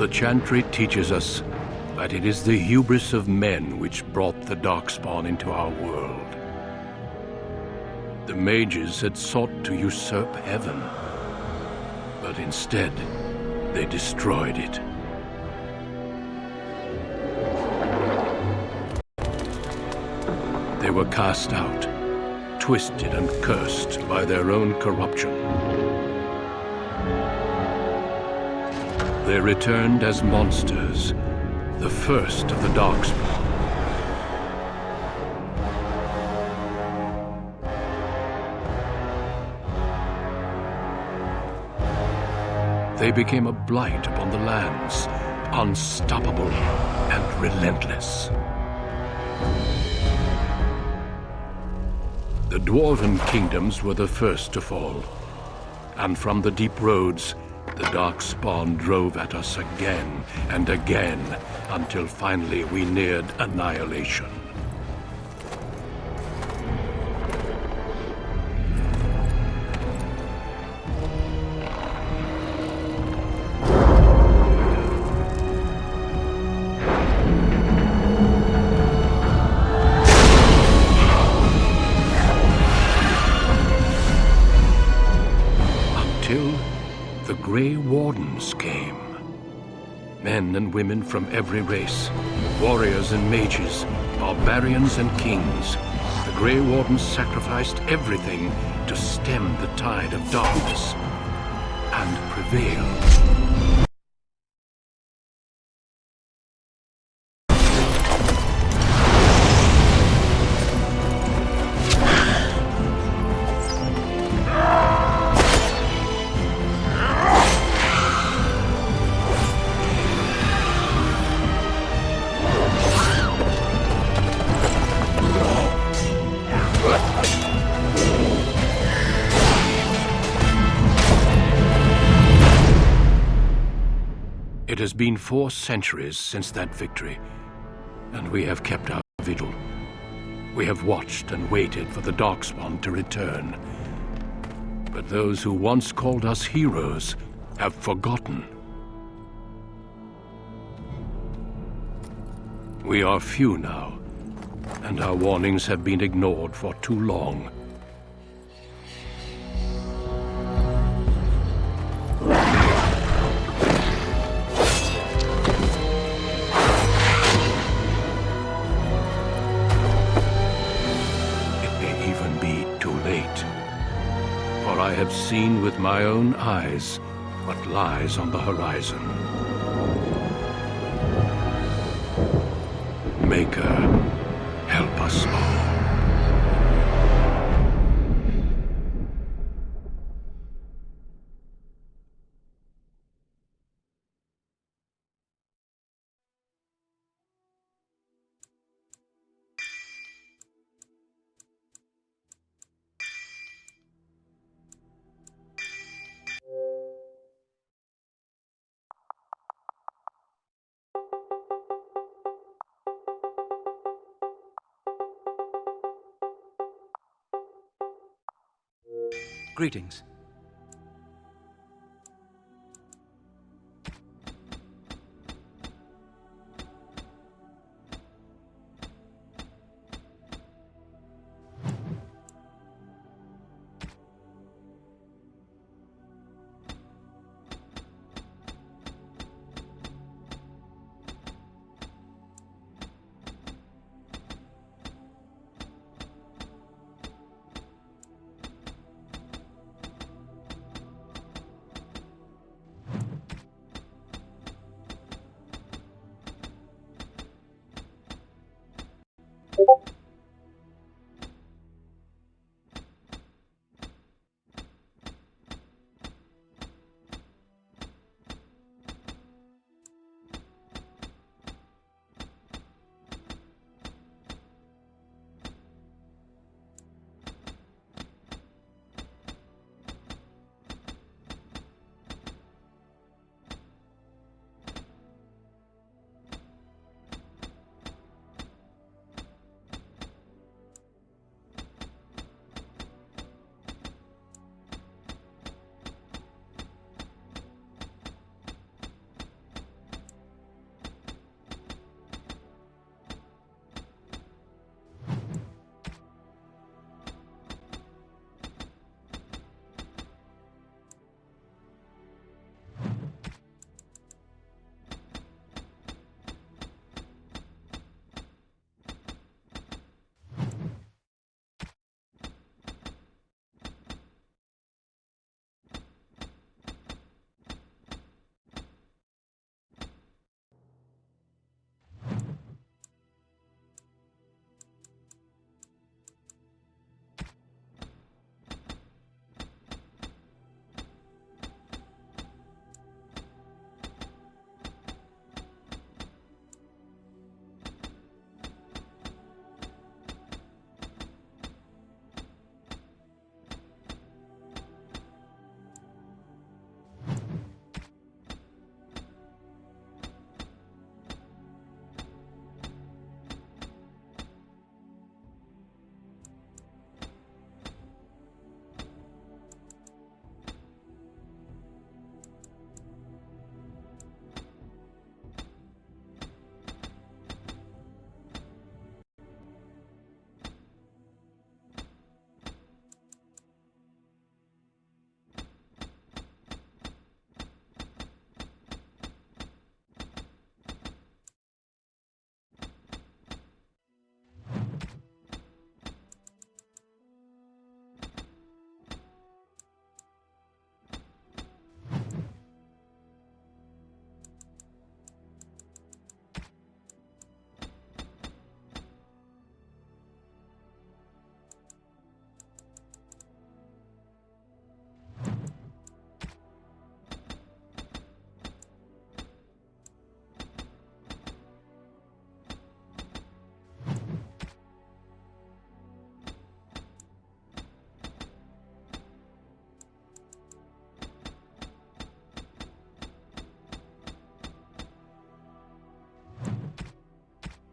The Chantry teaches us that it is the hubris of men which brought the Darkspawn into our world. The mages had sought to usurp heaven, but instead, they destroyed it. They were cast out, twisted and cursed by their own corruption. They returned as monsters, the first of the Darkspawn. They became a blight upon the lands, unstoppable and relentless. The Dwarven kingdoms were the first to fall, and from the deep roads, the Darkspawn drove at us again and again, until finally we neared annihilation. The Grey Wardens came. Men and women from every race, warriors and mages, barbarians and kings. The Grey Wardens sacrificed everything to stem the tide of darkness and prevail. It has been 4 centuries since that victory, and we have kept our vigil. We have watched and waited for the Darkspawn to return. But those who once called us heroes have forgotten. We are few now, and our warnings have been ignored for too long. I have seen with my own eyes what lies on the horizon. Maker, help us all. Greetings.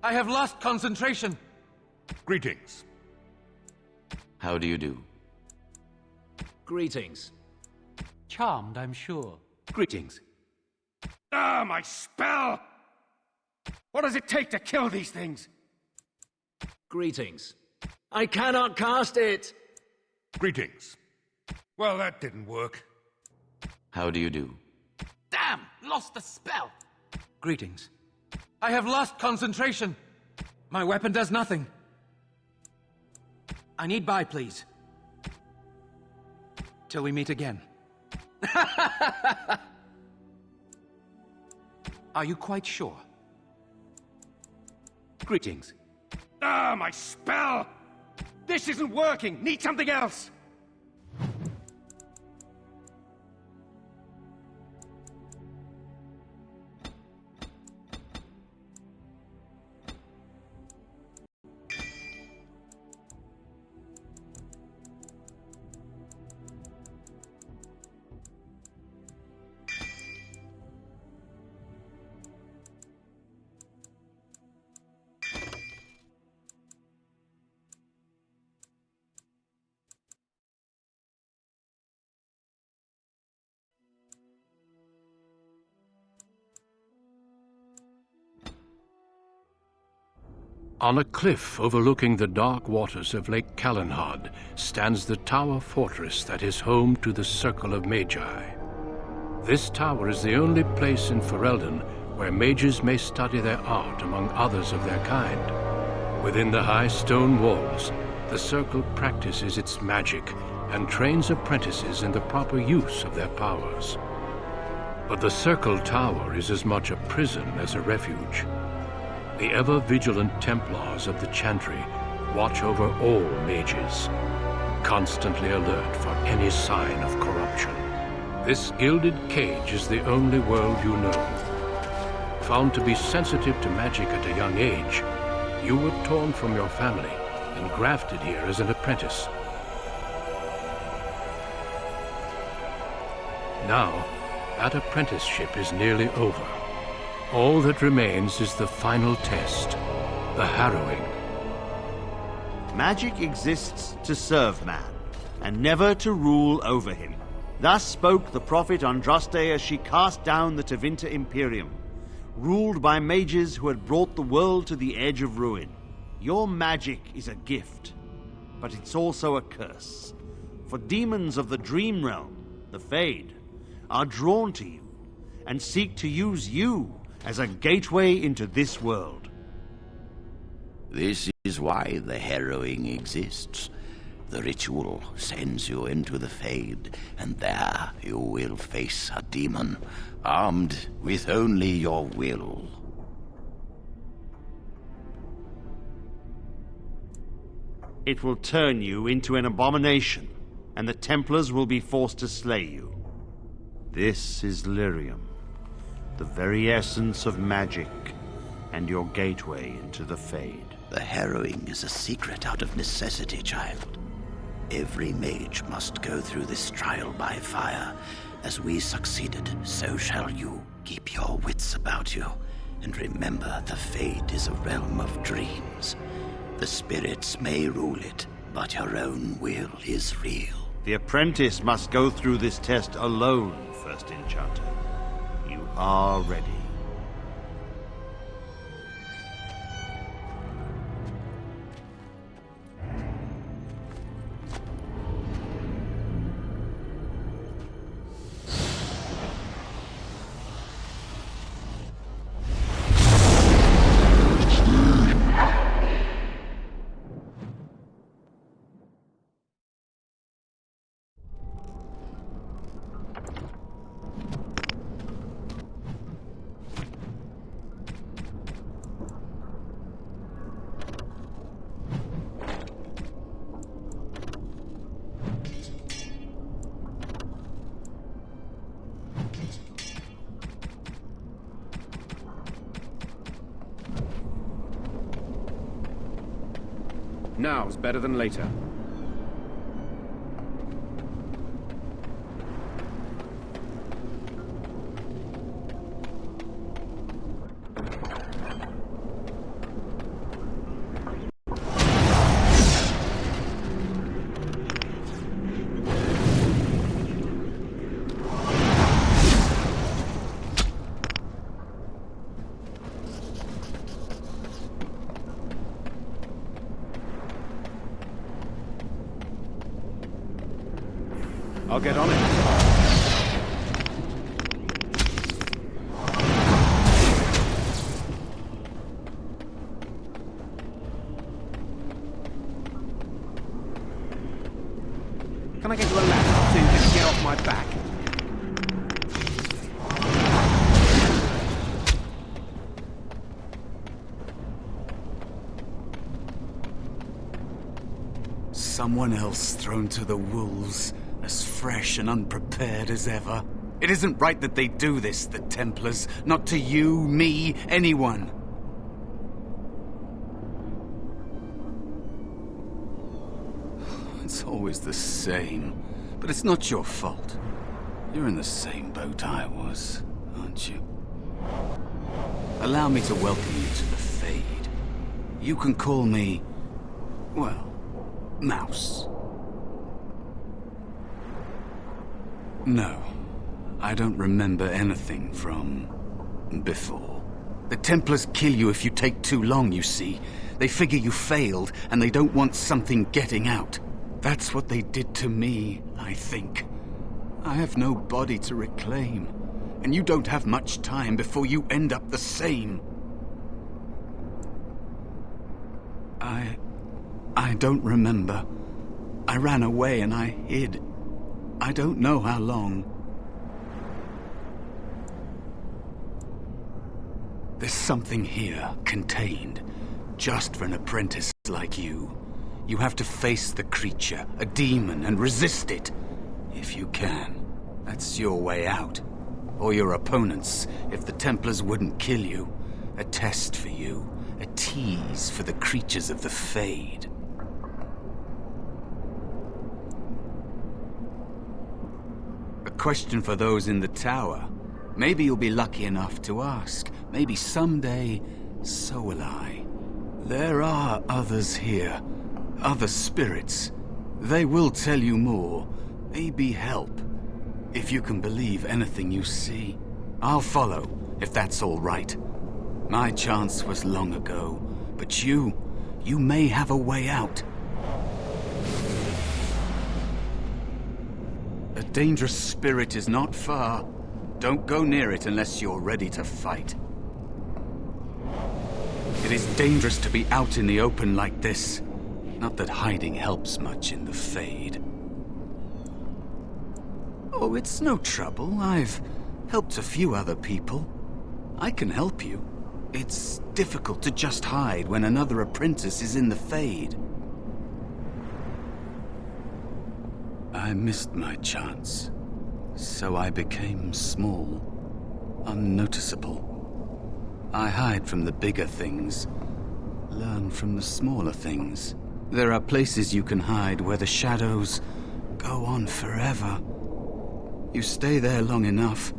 I have lost concentration. Greetings. How do you do? Greetings. Charmed, I'm sure. Greetings. Ah, my spell! What does it take to kill these things? Greetings. I cannot cast it! Greetings. Well, that didn't work. How do you do? Damn! Lost the spell! Greetings. I have lost concentration. My weapon does nothing. I need buy, please. Till we meet again. Are you quite sure? Greetings. Ah, my spell! This isn't working! Need something else! On a cliff overlooking the dark waters of Lake Calenhad stands the Tower Fortress that is home to the Circle of Magi. This tower is the only place in Ferelden where mages may study their art among others of their kind. Within the high stone walls, the Circle practices its magic and trains apprentices in the proper use of their powers. But the Circle Tower is as much a prison as a refuge. The ever-vigilant Templars of the Chantry watch over all mages, constantly alert for any sign of corruption. This gilded cage is the only world you know. Found to be sensitive to magic at a young age, you were torn from your family and grafted here as an apprentice. Now, that apprenticeship is nearly over. All that remains is the final test, the harrowing. Magic exists to serve man, and never to rule over him. Thus spoke the prophet Andraste as she cast down the Tevinter Imperium, ruled by mages who had brought the world to the edge of ruin. Your magic is a gift, but it's also a curse. For demons of the Dream Realm, the Fade, are drawn to you, and seek to use you as a gateway into this world. This is why the harrowing exists. The ritual sends you into the Fade, and there you will face a demon, armed with only your will. It will turn you into an abomination, and the Templars will be forced to slay you. This is Lyrium, the very essence of magic, and your gateway into the Fade. The harrowing is a secret out of necessity, child. Every mage must go through this trial by fire. As we succeeded, so shall you. Keep your wits about you, and remember the Fade is a realm of dreams. The spirits may rule it, but your own will is real. The apprentice must go through this test alone, First Enchanter. You are ready. Now's better than later. I'll get on it. Can I get you a ladder so you can get off my back? Someone else thrown to the wolves, as fresh and unprepared as ever. It isn't right that they do this, the Templars. Not to you, me, anyone. It's always the same. But it's not your fault. You're in the same boat I was, aren't you? Allow me to welcome you to the Fade. You can call me, well, Mouse. No, I don't remember anything from before. The Templars kill you if you take too long, you see. They figure you failed, and they don't want something getting out. That's what they did to me, I think. I have no body to reclaim, and you don't have much time before you end up the same. I don't remember. I ran away and I hid. I don't know how long. There's something here, contained, just for an apprentice like you. You have to face the creature, a demon, and resist it. If you can. That's your way out. Or your opponents, if the Templars wouldn't kill you. A test for you. A tease for the creatures of the Fade. A question for those in the tower. Maybe you'll be lucky enough to ask. Maybe someday, so will I. There are others here. Other spirits. They will tell you more. Maybe help. If you can believe anything you see. I'll follow, if that's all right. My chance was long ago, but you may have a way out. A dangerous spirit is not far. Don't go near it unless you're ready to fight. It is dangerous to be out in the open like this. Not that hiding helps much in the Fade. Oh, it's no trouble. I've helped a few other people. I can help you. It's difficult to just hide when another apprentice is in the Fade. I missed my chance, so I became small, unnoticeable. I hide from the bigger things, learn from the smaller things. There are places you can hide where the shadows go on forever. You stay there long enough,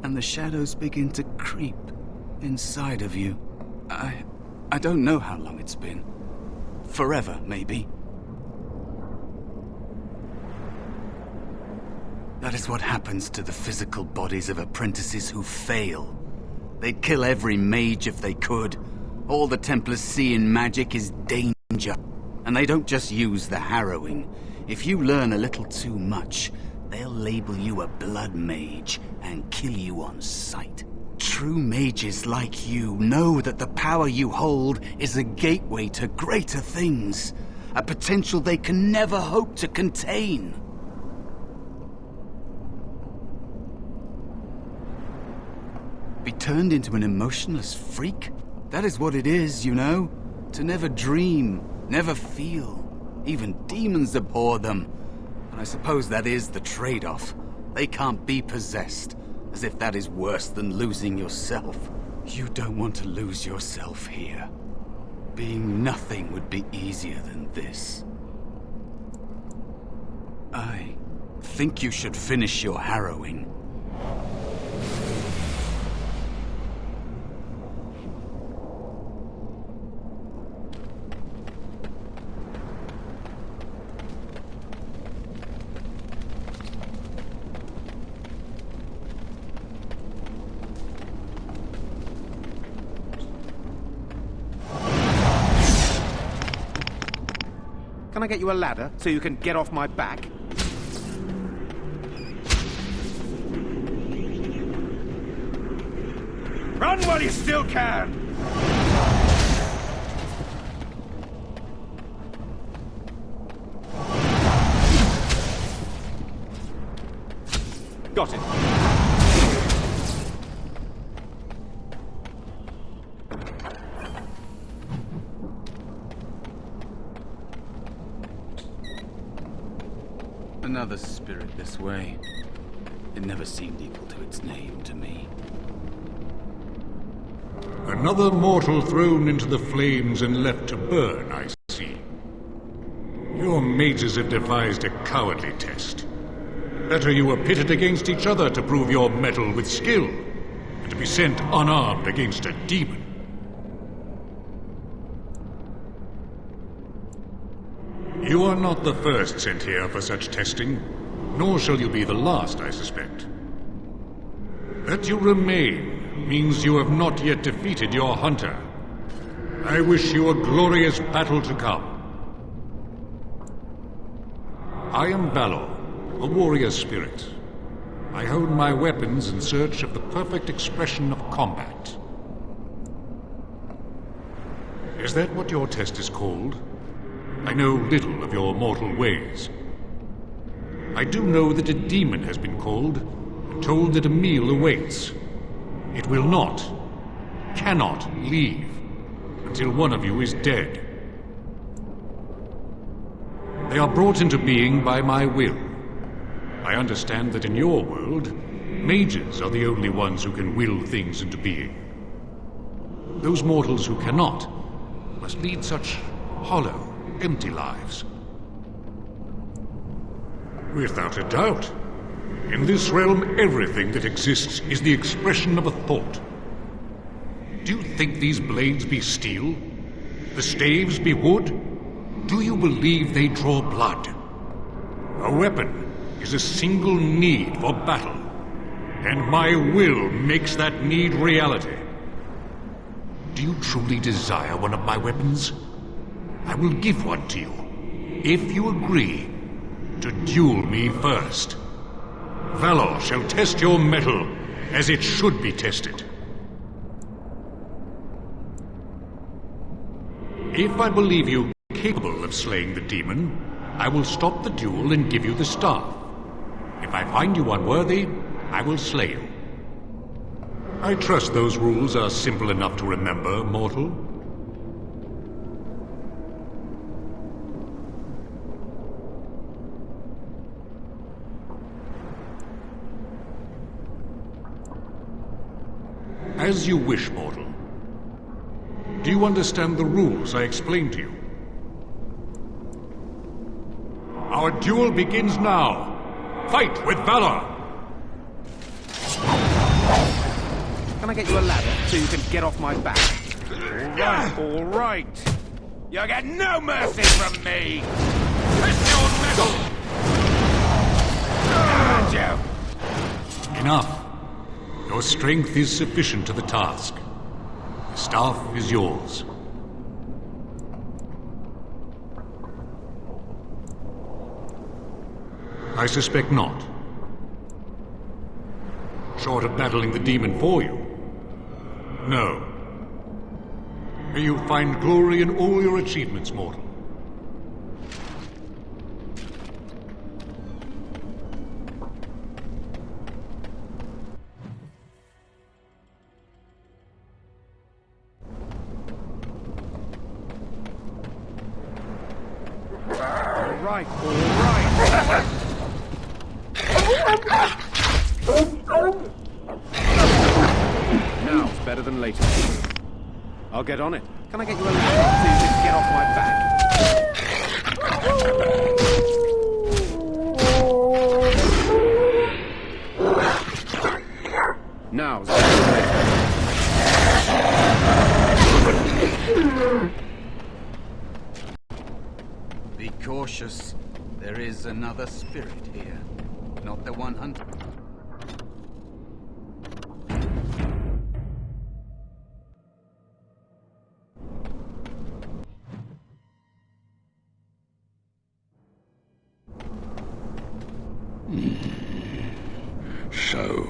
and the shadows begin to creep inside of you. I don't know how long it's been. Forever, maybe. That is what happens to the physical bodies of apprentices who fail. They'd kill every mage if they could. All the Templars see in magic is danger. And they don't just use the harrowing. If you learn a little too much, they'll label you a blood mage and kill you on sight. True mages like you know that the power you hold is a gateway to greater things. A potential they can never hope to contain. Be turned into an emotionless freak? That is what it is, you know? To never dream, never feel. Even demons abhor them. And I suppose that is the trade-off. They can't be possessed, as if that is worse than losing yourself. You don't want to lose yourself here. Being nothing would be easier than this. I think you should finish your harrowing. Can I get you a ladder so you can get off my back? Run while you still can! Got it. Another spirit this way. It never seemed equal to its name to me. Another mortal thrown into the flames and left to burn, I see. Your mages have devised a cowardly test. Better you were pitted against each other to prove your mettle with skill, than to be sent unarmed against a demon. You are not the first sent here for such testing, nor shall you be the last, I suspect. That you remain means you have not yet defeated your hunter. I wish you a glorious battle to come. I am Valor, a warrior spirit. I hone my weapons in search of the perfect expression of combat. Is that what your test is called? I know little of your mortal ways. I do know that a demon has been called, and told that a meal awaits. It will not, cannot leave, until one of you is dead. They are brought into being by my will. I understand that in your world, mages are the only ones who can will things into being. Those mortals who cannot must lead such hollow, empty lives. Without a doubt. In this realm, everything that exists is the expression of a thought. Do you think these blades be steel? The staves be wood? Do you believe they draw blood? A weapon is a single need for battle, and my will makes that need reality. Do you truly desire one of my weapons? I will give one to you, if you agree to duel me first. Valor shall test your mettle as it should be tested. If I believe you capable of slaying the demon, I will stop the duel and give you the staff. If I find you unworthy, I will slay you. I trust those rules are simple enough to remember, mortal. As you wish, mortal. Do you understand the rules I explained to you? Our duel begins now. Fight with valor! Can I get you a ladder so you can get off my back? All right. You get no mercy from me! Test your mettle! And you! Enough. Your strength is sufficient to the task. The staff is yours. I suspect not. Short of battling the demon for you? No. May you find glory in all your achievements, mortal. All right. Now's better than later. I'll get on it. Can I get you a ladder so you can get off my back? Now's better than later. Be cautious. There is another spirit here. Not the one hunter. So,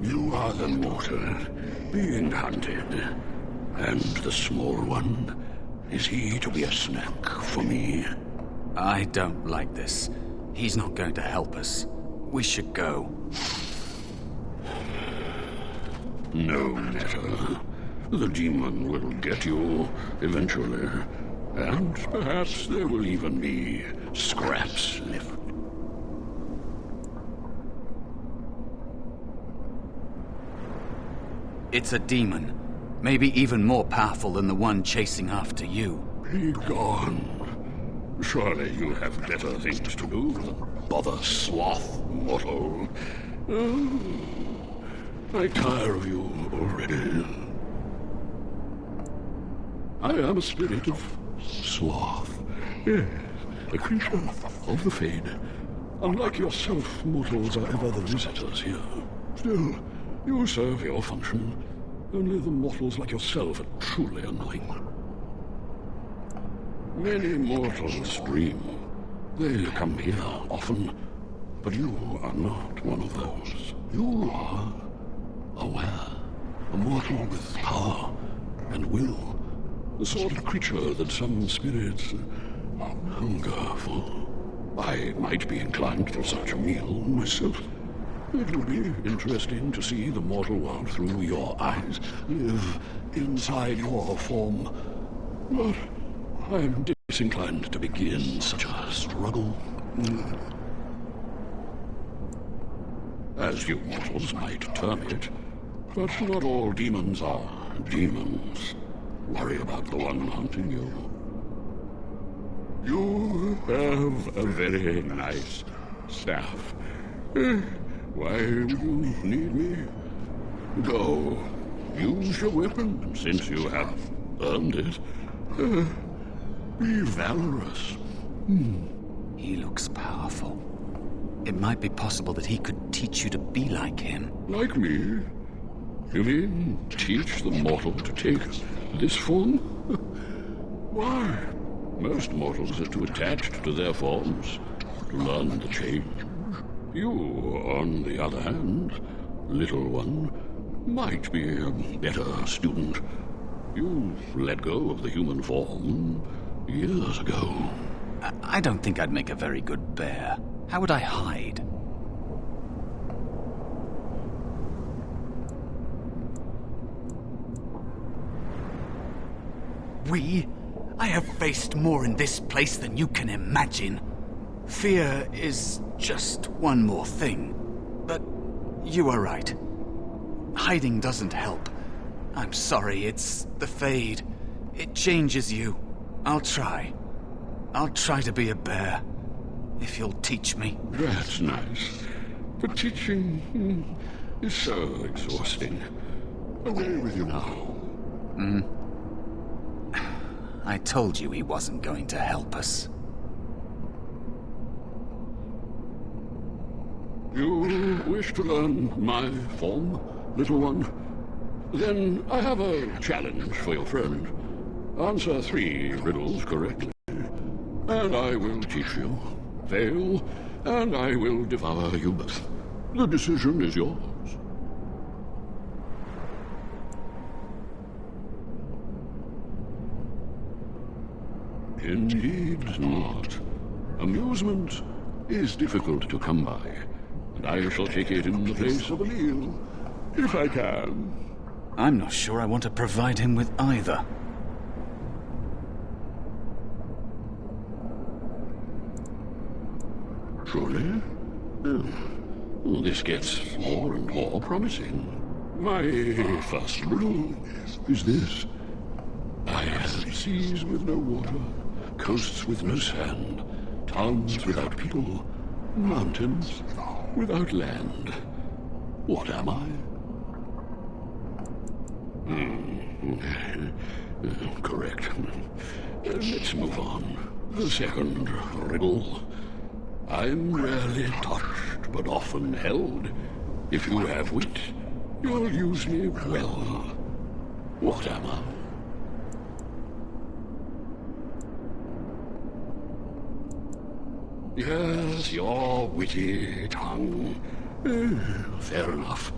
you are the mortal. being hunted. And the small one, is he to be a snack for me? I don't like this. He's not going to help us. We should go. No matter. The demon will get you eventually. And perhaps there will even be scraps left. It's a demon. Maybe even more powerful than the one chasing after you. Be gone. Surely you have better things to do than bother sloth mortal. Oh, I tire of you already. I am a spirit of sloth. Yes, a creature of the Fade. Unlike yourself, mortals are ever the visitors here. Still, you serve your function. Only the mortals like yourself are truly annoying. Many mortals dream. They come here often, but you are not one of those. You are aware, a mortal with power and will, the sort of creature that some spirits hunger for. I might be inclined for such a meal myself. It would be interesting to see the mortal world through your eyes, live inside your form. But I am disinclined to begin such a struggle. As you mortals might term it, but not all demons are demons. Worry about the one hunting you. You have a very nice staff. Why would you need me? Go. Use your weapon, since you have earned it. Be valorous. He looks powerful. It might be possible that he could teach you to be like him. Like me? You mean teach the mortal to take this form? Why? Most mortals are too attached to their forms to learn the change. You, on the other hand, little one, might be a better student. You let go of the human form years ago. I don't think I'd make a very good bear. How would I hide? I have faced more in this place than you can imagine. Fear is just one more thing. But you are right. Hiding doesn't help. I'm sorry, it's the Fade. It changes you. I'll try. I'll try to be a bear. If you'll teach me. That's nice. But teaching is so exhausting. Away with you now. I told you he wasn't going to help us. You wish to learn my form, little one? Then I have a challenge for your friend. Answer 3 riddles correctly, and I will teach you. Fail, and I will devour you both. The decision is yours. Indeed not. Amusement is difficult to come by, and I shall take it in the place of a meal, if I can. I'm not sure I want to provide him with either. Truly? Oh, this gets more and more promising. My first riddle is this. I have seas with no water, coasts with no sand, towns without people, mountains without land. What am I? Correct. Let's move on. The second riddle. I'm rarely touched, but often held. If you have wit, you'll use me well. What am I? Yes, your witty tongue. Fair enough.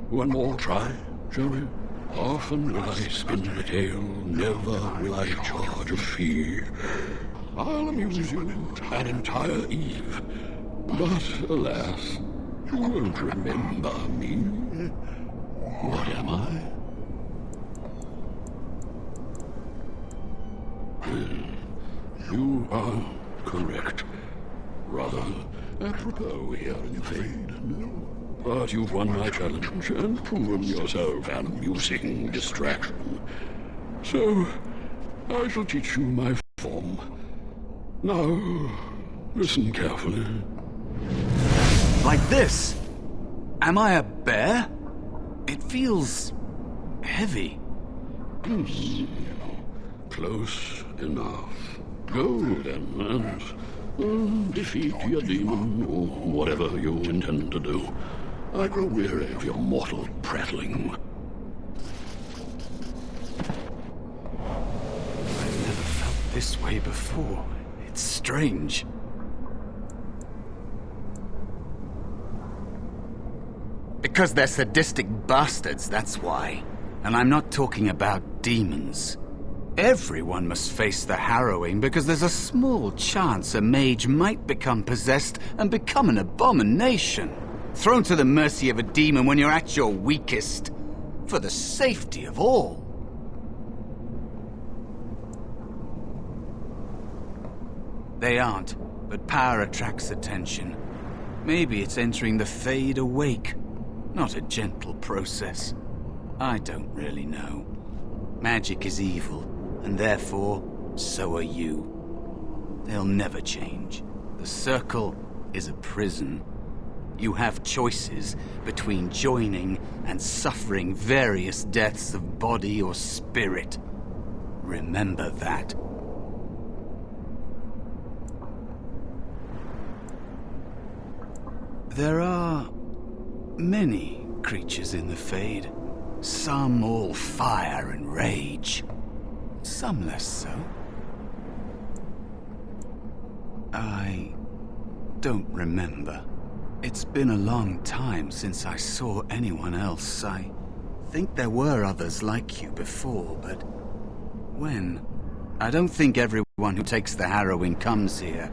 One more try. shall we? Often will I spin the tale, never will I charge a fee. I'll amuse you an entire eve, but alas, you won't remember me. What am I? You are correct. Rather apropos here in the Fade. But you've won my challenge and proven yourself an amusing distraction. So, I shall teach you my form. Now, listen carefully. Like this? Am I a bear? It feels heavy. Close enough. Go then and defeat your demon or whatever you intend to do. I grow weary of your mortal prattling. I've never felt this way before. It's strange. Because they're sadistic bastards, that's why. And I'm not talking about demons. Everyone must face the harrowing because there's a small chance a mage might become possessed and become an abomination. Thrown to the mercy of a demon when you're at your weakest. For the safety of all. They aren't, but power attracts attention. Maybe it's entering the Fade awake. Not a gentle process. I don't really know. Magic is evil, and therefore, so are you. They'll never change. The Circle is a prison. You have choices between joining and suffering various deaths of body or spirit. Remember that. There are many creatures in the Fade. Some all fire and rage. Some less so. I don't remember. It's been a long time since I saw anyone else. I think there were others like you before, but when? I don't think everyone who takes the harrowing comes here,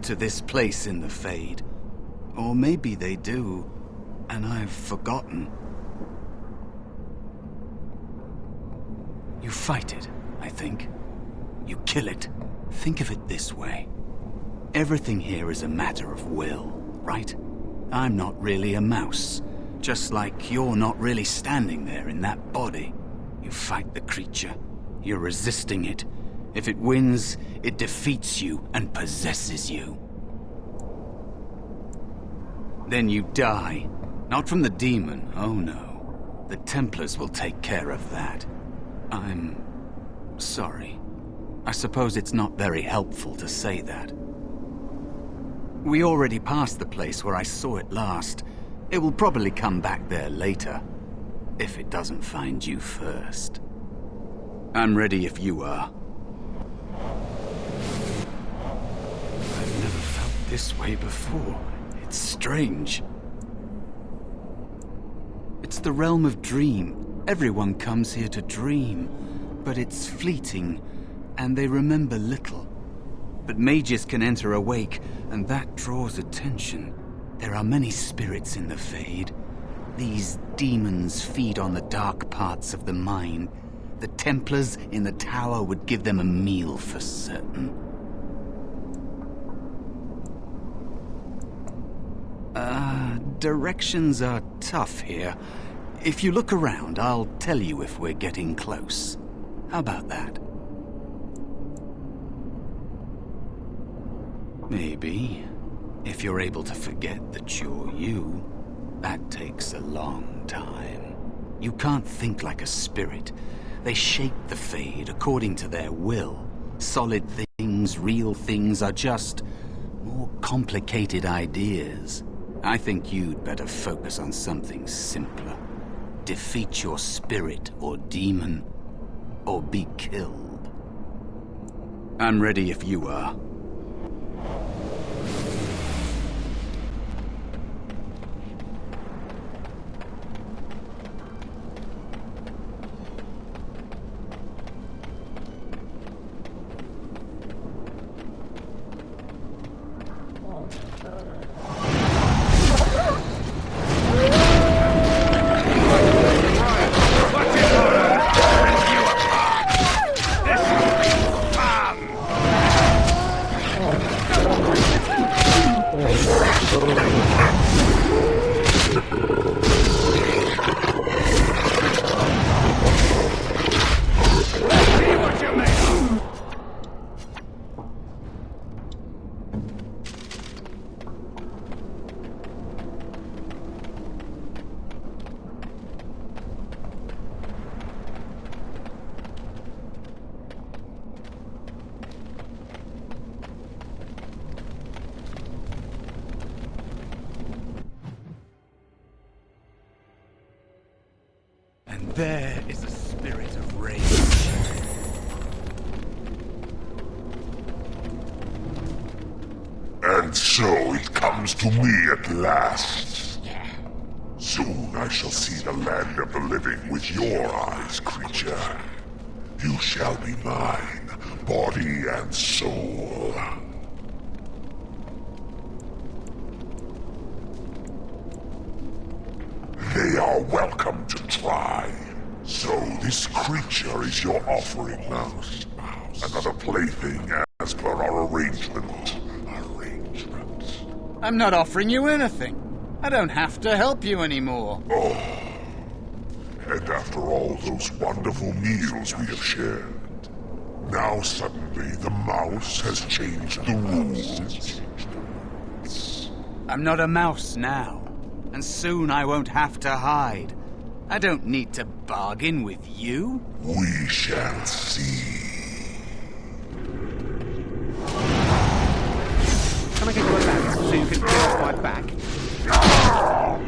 to this place in the Fade. Or maybe they do, and I've forgotten. You fight it, I think. You kill it. Think of it this way. Everything here is a matter of will, right? I'm not really a mouse. Just like you're not really standing there in that body. You fight the creature. You're resisting it. If it wins, it defeats you and possesses you. Then you die. Not from the demon, oh no. The Templars will take care of that. I'm sorry. I suppose it's not very helpful to say that. We already passed the place where I saw it last. It will probably come back there later. If it doesn't find you first. I'm ready if you are. I've never felt this way before. It's strange. It's the realm of dream. Everyone comes here to dream. But it's fleeting, and they remember little. But mages can enter awake, and that draws attention. There are many spirits in the Fade. These demons feed on the dark parts of the mind. The Templars in the tower would give them a meal for certain. Directions are tough here. If you look around, I'll tell you if we're getting close. How about that? Maybe. If you're able to forget that you're you, that takes a long time. You can't think like a spirit. They shape the Fade according to their will. Solid things, real things are just more complicated ideas. I think you'd better focus on something simpler. Defeat your spirit or demon, or be killed. I'm ready if you are. See what you made of. And there is a spirit of rage. And so it comes to me at last. Soon I shall see the land of the living with your eyes, creature. You shall be mine, body and soul. They are welcome to try. So this creature is your offering, Mouse. Another plaything as per our arrangement. I'm not offering you anything. I don't have to help you anymore. Oh. And after all those wonderful meals we have shared, now suddenly the mouse has changed the rules. I'm not a mouse now, and soon I won't have to hide. I don't need to bargain with you. We shall see. Can I get you a ladder so you can get off my back? All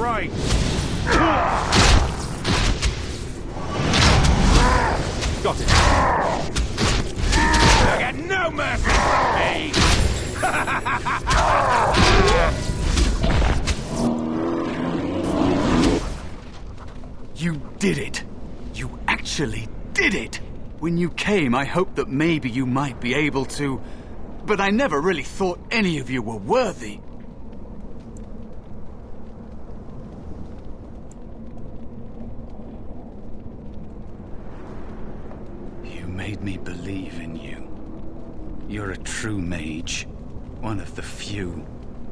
right. Got it. You get no mercy from me! You did it. You actually did it. When you came, I hoped that maybe you might be able to, but I never really thought any of you were worthy. You made me believe in you. You're a true mage. One of the few.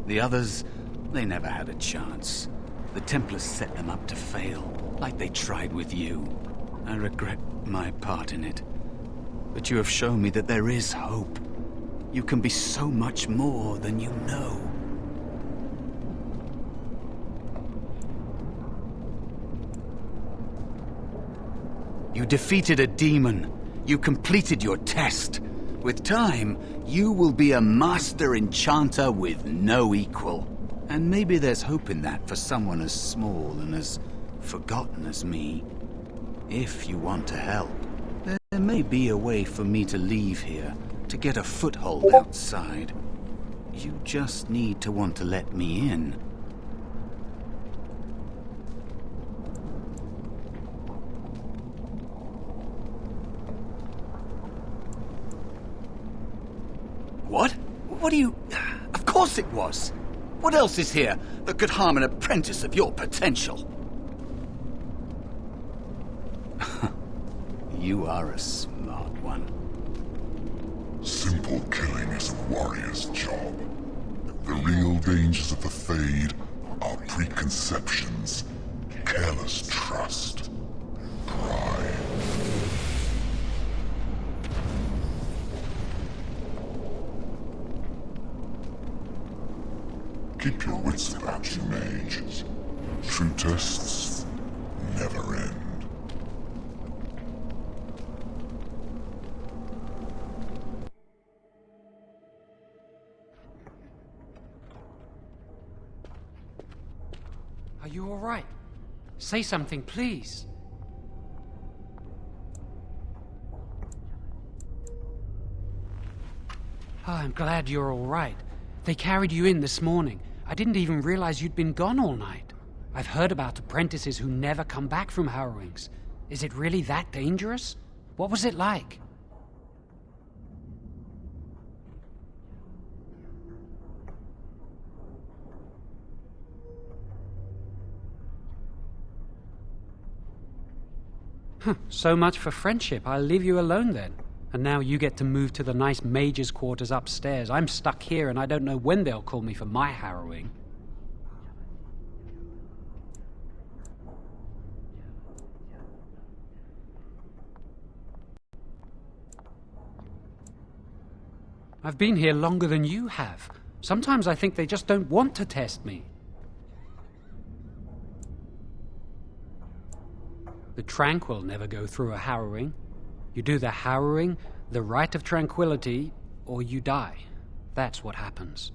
The others, they never had a chance. The Templars set them up to fail, like they tried with you. I regret my part in it. But you have shown me that there is hope. You can be so much more than you know. You defeated a demon. You completed your test. With time, you will be a master enchanter with no equal. And maybe there's hope in that for someone as small and as forgotten as me. If you want to help, there may be a way for me to leave here, to get a foothold outside. You just need to want to let me in. What? What do you... Of course it was! What else is here that could harm an apprentice of your potential? You are a smart one. Simple killing is a warrior's job. The real dangers of the Fade are preconceptions, careless trust, pride. Keep your wits about you, mage. True tests never end. Are you all right? Say something, please. Oh, I'm glad you're all right. They carried you in this morning. I didn't even realize you'd been gone all night. I've heard about apprentices who never come back from harrowings. Is it really that dangerous? What was it like? So much for friendship. I'll leave you alone then. And now you get to move to the nice mage's quarters upstairs. I'm stuck here and I don't know when they'll call me for my harrowing. I've been here longer than you have. Sometimes I think they just don't want to test me. The Tranquil never go through a harrowing. You do the harrowing, the rite of tranquility, or you die. That's what happens.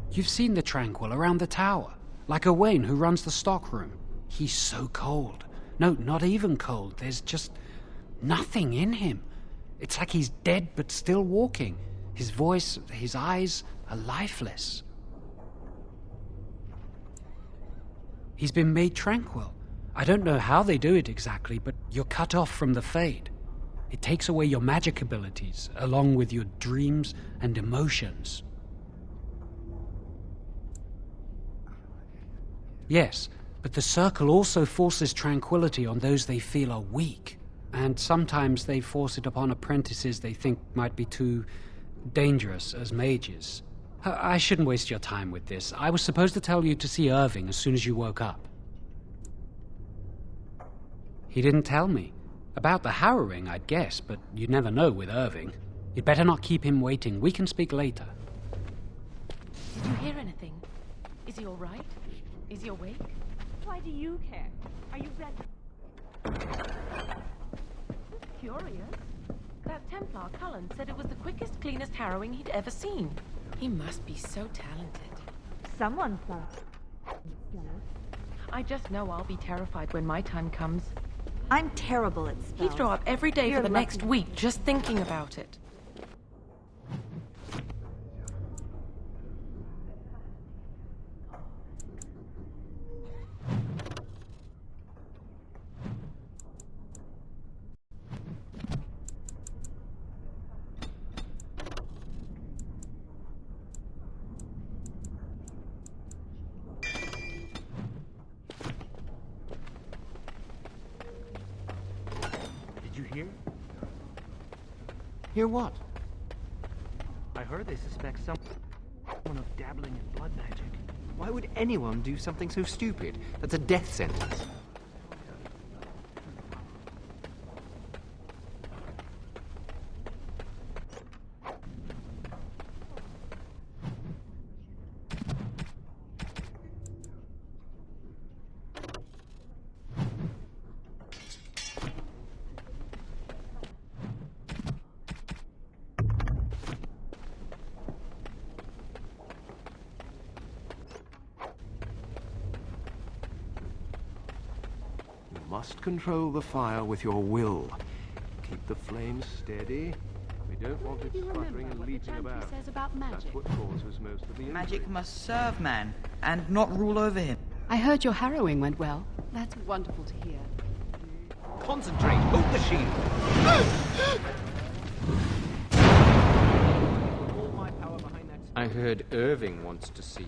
You've seen the Tranquil around the tower, like Owain who runs the stockroom. He's so cold. No, not even cold. There's just nothing in him. It's like he's dead but still walking. His voice, his eyes are lifeless. He's been made tranquil. I don't know how they do it exactly, but you're cut off from the Fade. It takes away your magic abilities, along with your dreams and emotions. Yes, but the Circle also forces tranquility on those they feel are weak. And sometimes they force it upon apprentices they think might be too dangerous as mages. I shouldn't waste your time with this. I was supposed to tell you to see Irving as soon as you woke up. He didn't tell me. About the harrowing, I'd guess, but you'd never know with Irving. You'd better not keep him waiting. We can speak later. Did you hear anything? Is he all right? Is he awake? Why do you care? Are you ready? Curious. That Templar, Cullen, said it was the quickest, cleanest harrowing he'd ever seen. He must be so talented. Someone plus. I just know I'll be terrified when my time comes. I'm terrible at spells. He'd throw up every day You're for the lucky. next week just thinking about it. Hear? Hear what? I heard they suspect someone of dabbling in blood magic. Why would anyone do something so stupid? That's a death sentence. Must control the fire with your will. Keep the flames steady. We don't want it sputtering and leaping about. Says about magic. That's what causes most of the injury. Magic must serve man, and not rule over him. I heard your harrowing went well. That's wonderful to hear. Concentrate! Hold the shield! I heard Irving wants to see you.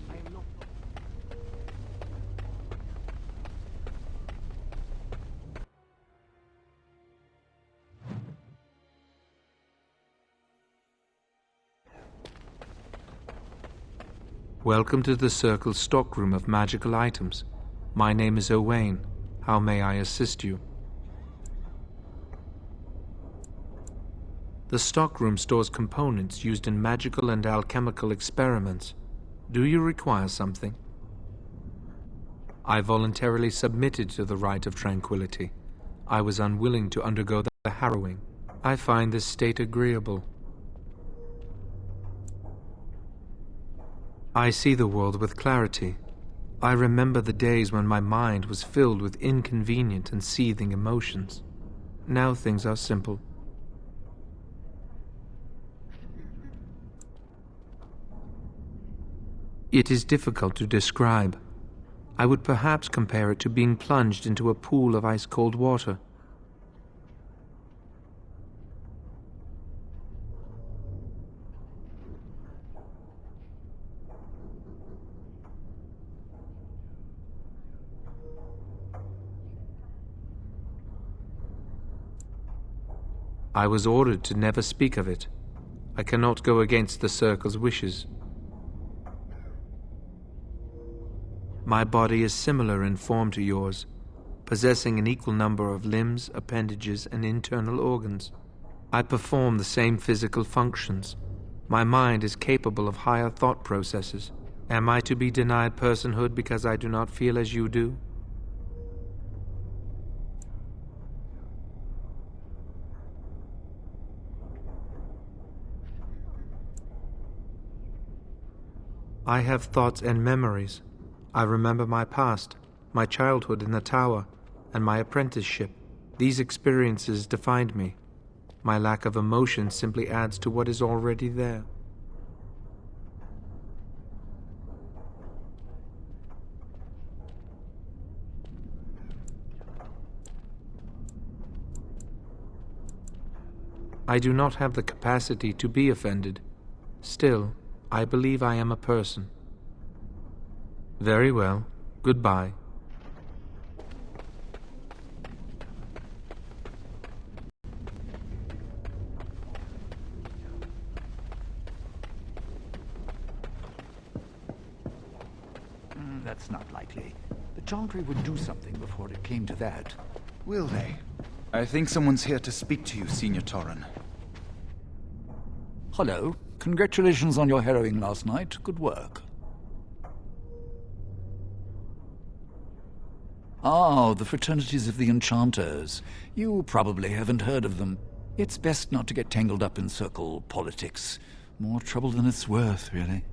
Welcome to the Circle's stockroom of magical items. My name is Owain. How may I assist you? The stockroom stores components used in magical and alchemical experiments. Do you require something? I voluntarily submitted to the rite of tranquility. I was unwilling to undergo the harrowing. I find this state agreeable. I see the world with clarity. I remember the days when my mind was filled with inconvenient and seething emotions. Now things are simple. It is difficult to describe. I would perhaps compare it to being plunged into a pool of ice-cold water. I was ordered to never speak of it. I cannot go against the Circle's wishes. My body is similar in form to yours, possessing an equal number of limbs, appendages, and internal organs. I perform the same physical functions. My mind is capable of higher thought processes. Am I to be denied personhood because I do not feel as you do? I have thoughts and memories. I remember my past, my childhood in the tower, and my apprenticeship. These experiences defined me. My lack of emotion simply adds to what is already there. I do not have the capacity to be offended. Still, I believe I am a person. Very well. Goodbye. That's not likely. The Chantry would do something before it came to that. Will they? I think someone's here to speak to you, Senior Torren. Hello. Congratulations on your harrowing last night. Good work. Ah, the Fraternities of the Enchanters. You probably haven't heard of them. It's best not to get tangled up in circle politics. More trouble than it's worth, really.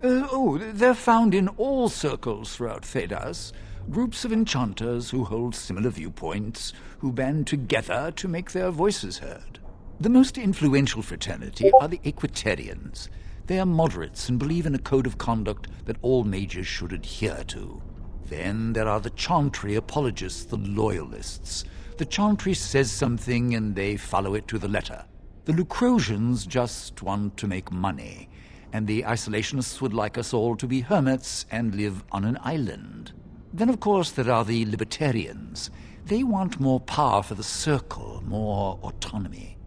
They're found in all circles throughout Thedas. Groups of enchanters who hold similar viewpoints, who band together to make their voices heard. The most influential fraternity are the Equitarians. They are moderates and believe in a code of conduct that all mages should adhere to. Then there are the Chantry apologists, the Loyalists. The Chantry says something and they follow it to the letter. The Lucrosians just want to make money, and the Isolationists would like us all to be hermits and live on an island. Then, of course, there are the Libertarians. They want more power for the Circle, more autonomy.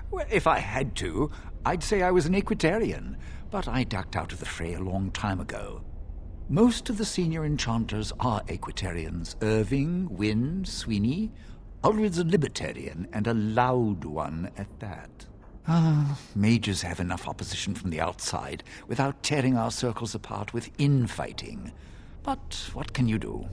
Well, if I had to, I'd say I was an Equitarian, but I ducked out of the fray a long time ago. Most of the senior enchanters are Equitarians. Irving, Wynne, Sweeney. Ulrid's a Libertarian, and a loud one at that. Mages have enough opposition from the outside without tearing our circles apart with infighting. But what can you do?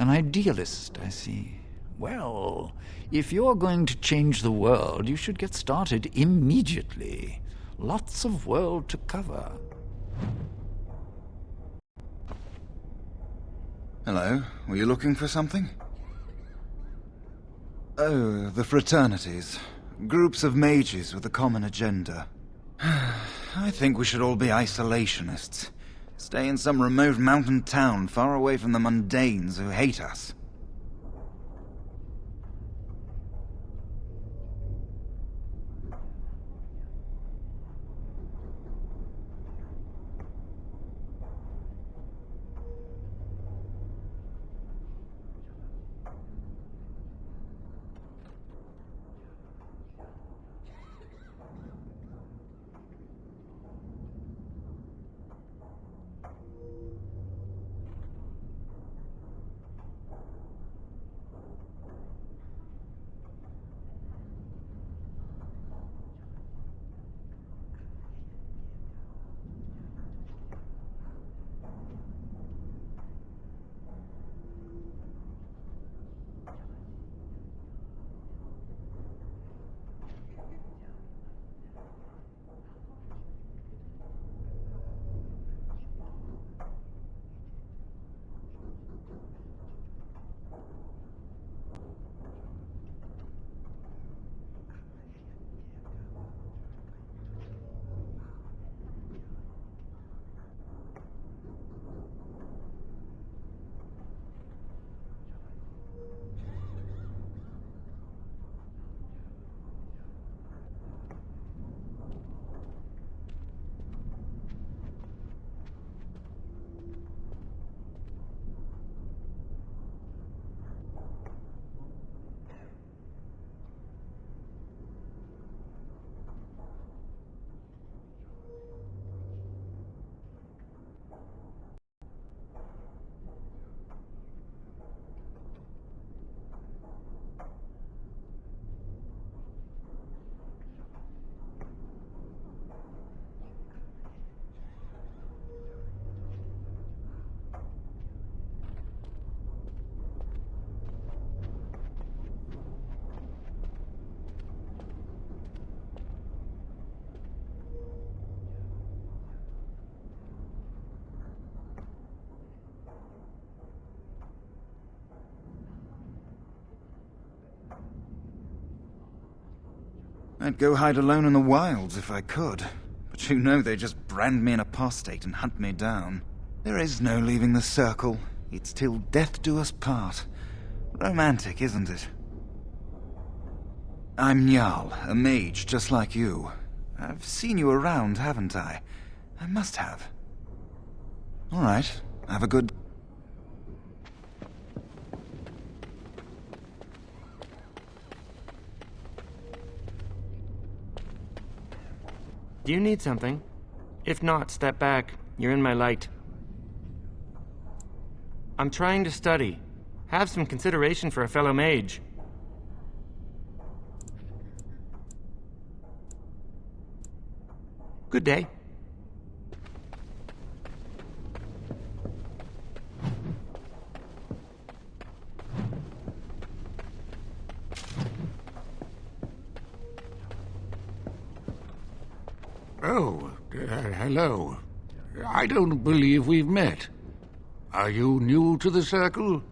An idealist, I see. Well, if you're going to change the world, you should get started immediately. Lots of world to cover. Hello, were you looking for something? Oh, the fraternities. Groups of mages with a common agenda. I think we should all be isolationists. Stay in some remote mountain town far away from the mundanes who hate us. I'd go hide alone in the wilds if I could. But you know they just brand me an apostate and hunt me down. There is no leaving the circle. It's till death do us part. Romantic, isn't it? I'm Njal, a mage just like you. I've seen you around, haven't I? I must have. All right, have a good... Do you need something? If not, step back. You're in my light. I'm trying to study. Have some consideration for a fellow mage. Good day. Oh, hello. I don't believe we've met. Are you new to the circle?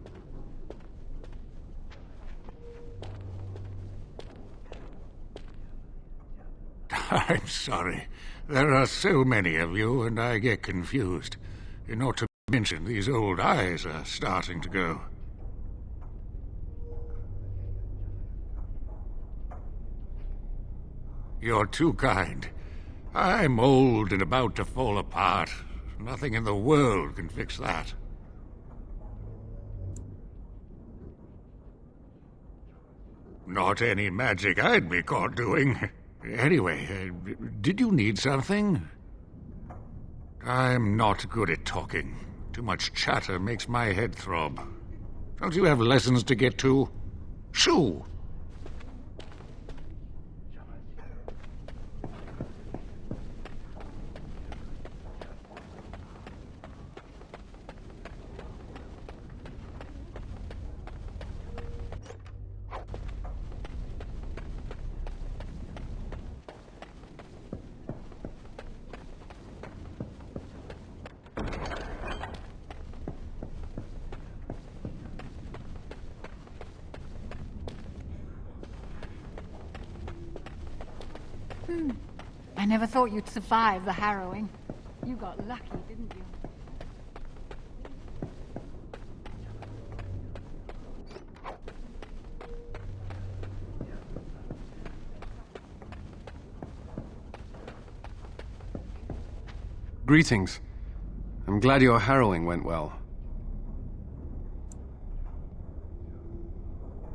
I'm sorry. There are so many of you, and I get confused. Not to mention, these old eyes are starting to go. You're too kind. I'm old and about to fall apart. Nothing in the world can fix that. Not any magic I'd be caught doing. Anyway, did you need something? I'm not good at talking. Too much chatter makes my head throb. Don't you have lessons to get to? Shoo! I never thought you'd survive the harrowing. You got lucky, didn't you? Greetings. I'm glad your harrowing went well.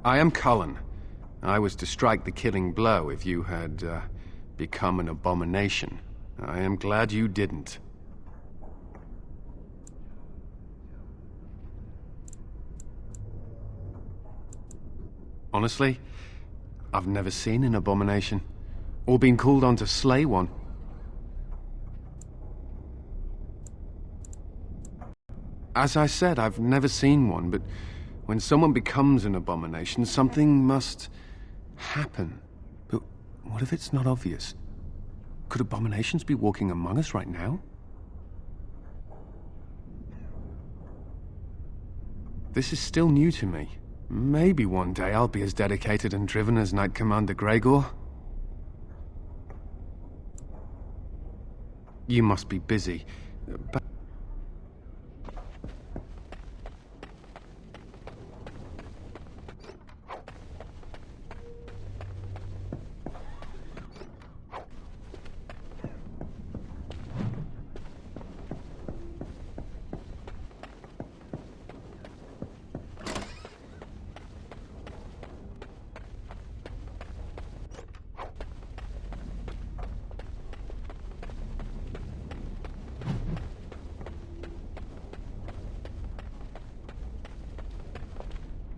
I am Cullen. I was to strike the killing blow if you had, become an abomination. I am glad you didn't. Honestly, I've never seen an abomination, or been called on to slay one. As I said, I've never seen one, but when someone becomes an abomination, something must happen. But what if it's not obvious? Could abominations be walking among us right now? This is still new to me. Maybe one day I'll be as dedicated and driven as Knight Commander Gregor. You must be busy. But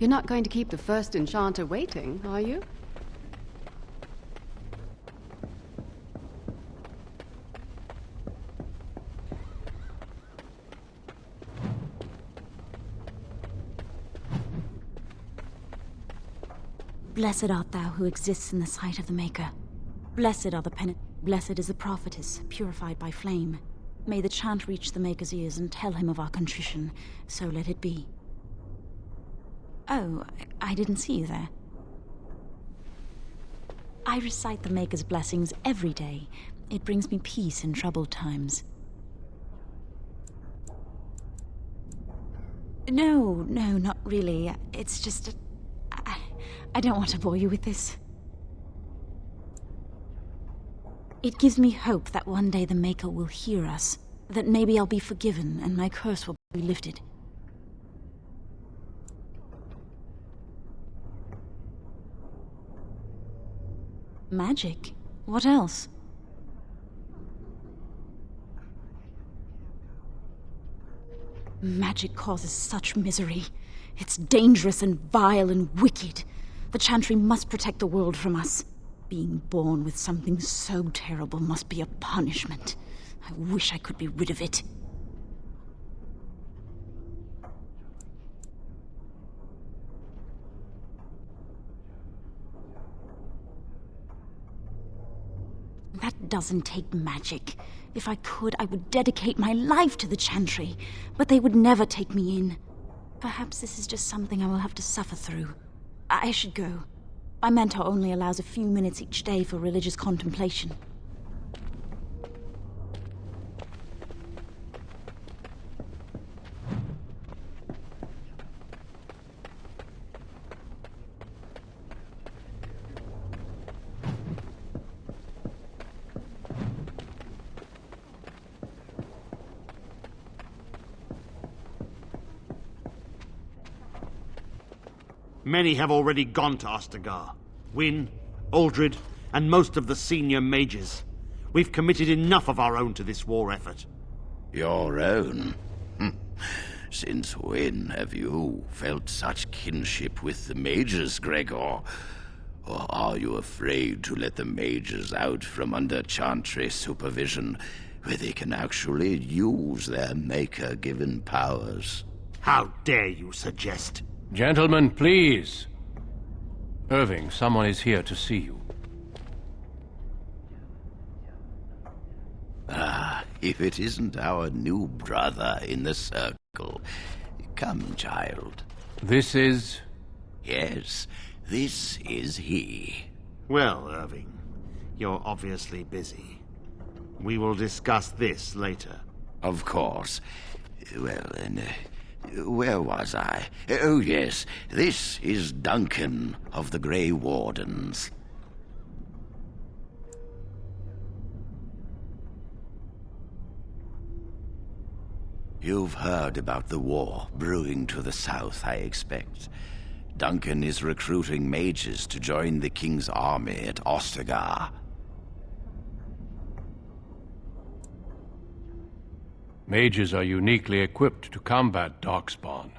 You're not going to keep the first enchanter waiting, are you? Blessed art thou who exists in the sight of the Maker. Blessed are the Blessed is the prophetess, purified by flame. May the chant reach the Maker's ears and tell him of our contrition. So let it be. Oh, I didn't see you there. I recite the Maker's blessings every day. It brings me peace in troubled times. No, not really. It's just... I don't want to bore you with this. It gives me hope that one day the Maker will hear us, that maybe I'll be forgiven and my curse will be lifted. Magic? What else? Magic causes such misery. It's dangerous and vile and wicked. The Chantry must protect the world from us. Being born with something so terrible must be a punishment. I wish I could be rid of it. That doesn't take magic. If I could, I would dedicate my life to the Chantry, but they would never take me in. Perhaps this is just something I will have to suffer through. I should go. My mentor only allows a few minutes each day for religious contemplation. Many have already gone to Ostagar. Wynne, Aldred, and most of the senior mages. We've committed enough of our own to this war effort. Your own? Since when have you felt such kinship with the mages, Gregor? Or are you afraid to let the mages out from under Chantry supervision, where they can actually use their Maker-given powers? How dare you suggest? Gentlemen, please. Irving, someone is here to see you. Ah, if it isn't our new brother in the circle. Come, child. This is... Yes, this is he. Well, Irving, you're obviously busy. We will discuss this later. Of course. Well, then, where was I? Oh, yes, this is Duncan of the Grey Wardens. You've heard about the war brewing to the south, I expect. Duncan is recruiting mages to join the King's army at Ostagar. Mages are uniquely equipped to combat Darkspawn.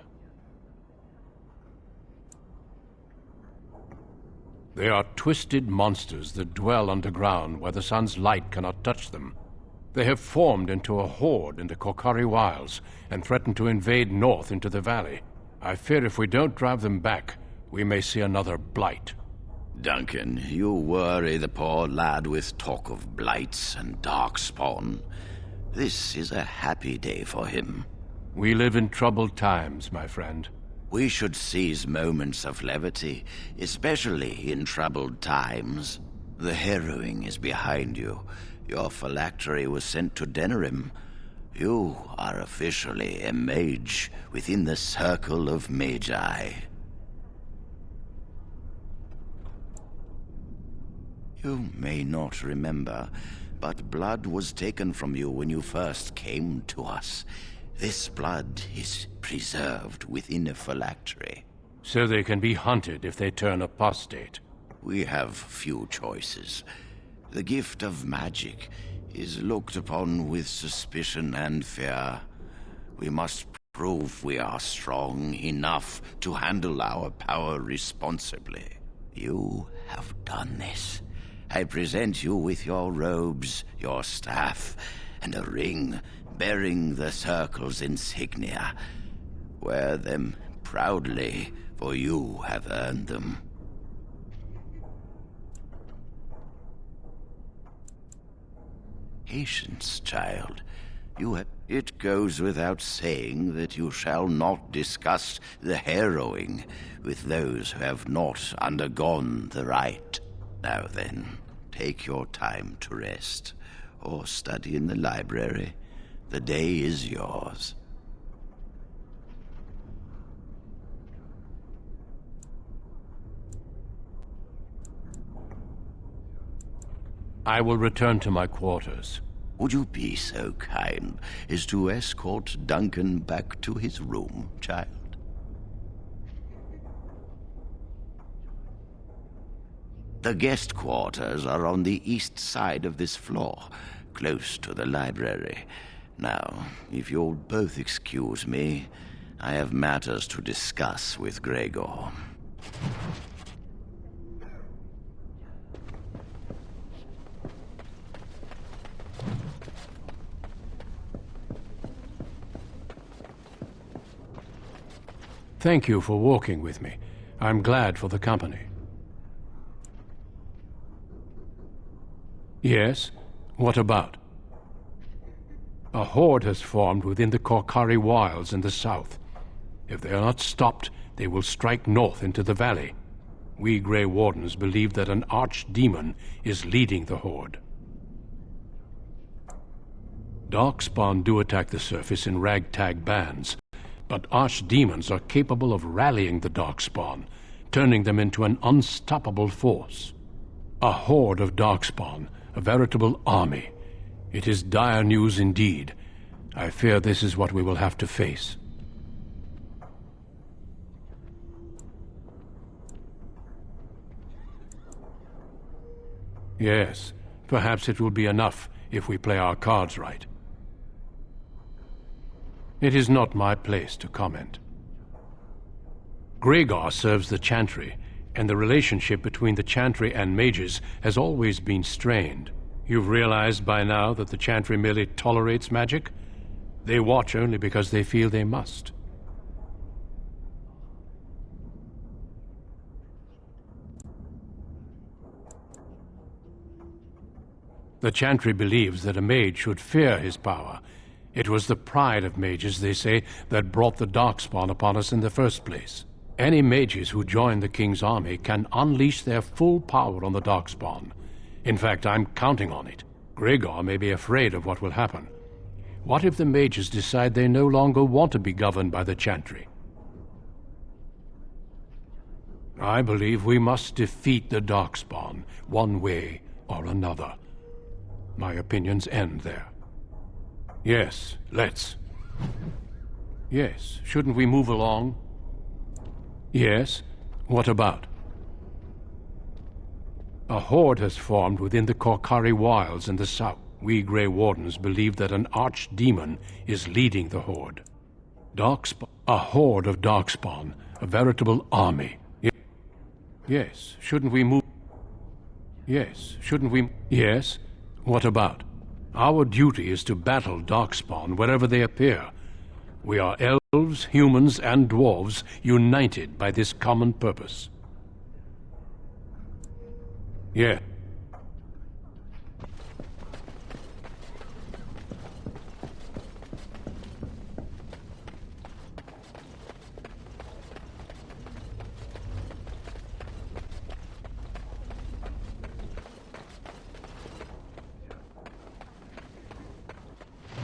They are twisted monsters that dwell underground where the sun's light cannot touch them. They have formed into a horde in the Korcari Wilds and threaten to invade north into the valley. I fear if we don't drive them back, we may see another blight. Duncan, you worry the poor lad with talk of blights and Darkspawn. This is a happy day for him. We live in troubled times, my friend. We should seize moments of levity, especially in troubled times. The harrowing is behind you. Your phylactery was sent to Denerim. You are officially a mage within the circle of magi. You may not remember, but blood was taken from you when you first came to us. This blood is preserved within a phylactery. So they can be hunted if they turn apostate. We have few choices. The gift of magic is looked upon with suspicion and fear. We must prove we are strong enough to handle our power responsibly. You have done this. I present you with your robes, your staff, and a ring bearing the Circle's insignia. Wear them proudly, for you have earned them. Patience, child. It goes without saying that you shall not discuss the harrowing with those who have not undergone the rite. Now then, take your time to rest, or study in the library. The day is yours. I will return to my quarters. Would you be so kind as to escort Duncan back to his room, child? The guest quarters are on the east side of this floor, close to the library. Now, if you'll both excuse me, I have matters to discuss with Gregor. Thank you for walking with me. I'm glad for the company. Yes? What about? A horde has formed within the Korkari Wilds in the south. If they are not stopped, they will strike north into the valley. We Grey Wardens believe that an archdemon is leading the horde. Darkspawn do attack the surface in ragtag bands, but archdemons are capable of rallying the Darkspawn, turning them into an unstoppable force. A horde of Darkspawn, a veritable army. It is dire news indeed. I fear this is what we will have to face. Yes, perhaps it will be enough if we play our cards right. It is not my place to comment. Gregor serves the Chantry, and the relationship between the Chantry and mages has always been strained. You've realized by now that the Chantry merely tolerates magic? They watch only because they feel they must. The Chantry believes that a mage should fear his power. It was the pride of mages, they say, that brought the Darkspawn upon us in the first place. Any mages who join the King's army can unleash their full power on the Darkspawn. In fact, I'm counting on it. Gregor may be afraid of what will happen. What if the mages decide they no longer want to be governed by the Chantry? I believe we must defeat the Darkspawn, one way or another. My opinions end there. Yes, let's. Yes, shouldn't we move along? Yes, what about? A horde has formed within the Korkari Wilds in the south. We Grey Wardens believe that an archdemon is leading the horde. A horde of Darkspawn, a veritable army. Yes, shouldn't we move? Yes, shouldn't we? Yes, what about? Our duty is to battle Darkspawn wherever they appear. We are elves, humans, and dwarves united by this common purpose. Yeah.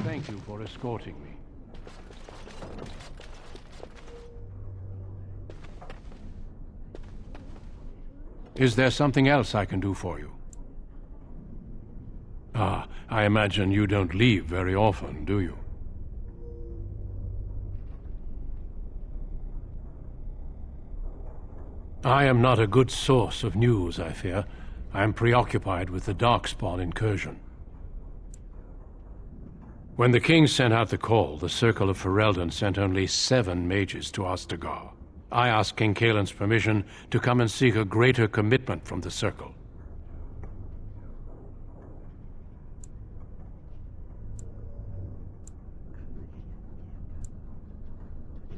Thank you for escorting me. Is there something else I can do for you? Ah, I imagine you don't leave very often, do you? I am not a good source of news, I fear. I am preoccupied with the Darkspawn incursion. When the king sent out the call, the Circle of Ferelden sent only 7 mages to Ostagar. I asked King Kaelin's permission to come and seek a greater commitment from the Circle.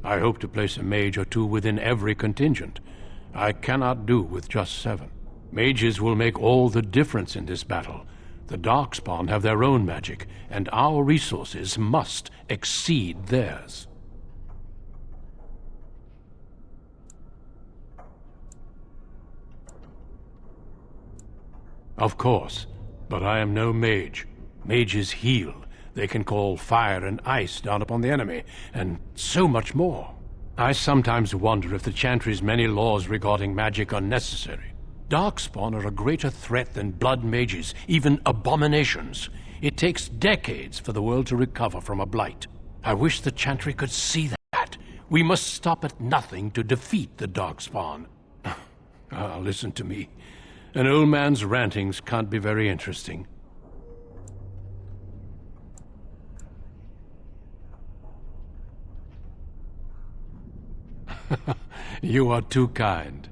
I hope to place a mage or 2 within every contingent. I cannot do with just 7. Mages will make all the difference in this battle. The Darkspawn have their own magic, and our resources must exceed theirs. Of course, but I am no mage. Mages heal. They can call fire and ice down upon the enemy, and so much more. I sometimes wonder if the Chantry's many laws regarding magic are necessary. Darkspawn are a greater threat than blood mages, even abominations. It takes decades for the world to recover from a blight. I wish the Chantry could see that. We must stop at nothing to defeat the Darkspawn. Listen to me. An old man's rantings can't be very interesting. You are too kind.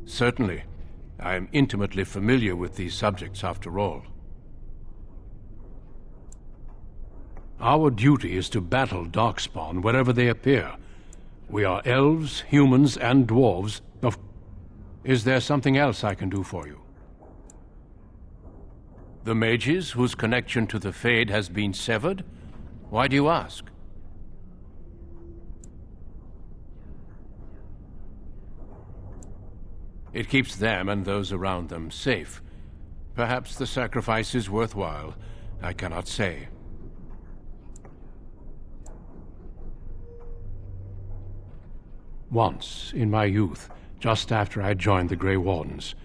Certainly. I am intimately familiar with these subjects, after all. Our duty is to battle Darkspawn wherever they appear. We are elves, humans, and dwarves. Is there something else I can do for you? The mages whose connection to the Fade has been severed? Why do you ask? It keeps them and those around them safe. Perhaps the sacrifice is worthwhile. I cannot say. Once, in my youth, just after I joined the Grey Wardens,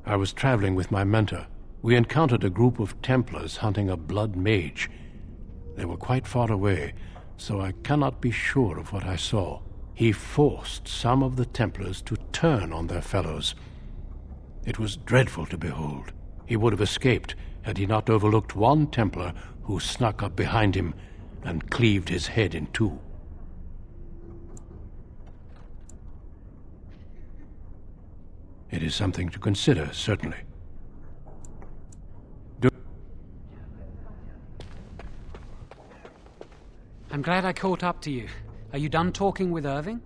I was traveling with my mentor. We encountered a group of Templars hunting a blood mage. They were quite far away, so I cannot be sure of what I saw. He forced some of the Templars to turn on their fellows. It was dreadful to behold. He would have escaped had he not overlooked one Templar who snuck up behind him and cleaved his head in two. It is something to consider, certainly. I'm glad I caught up to you. Are you done talking with Irving?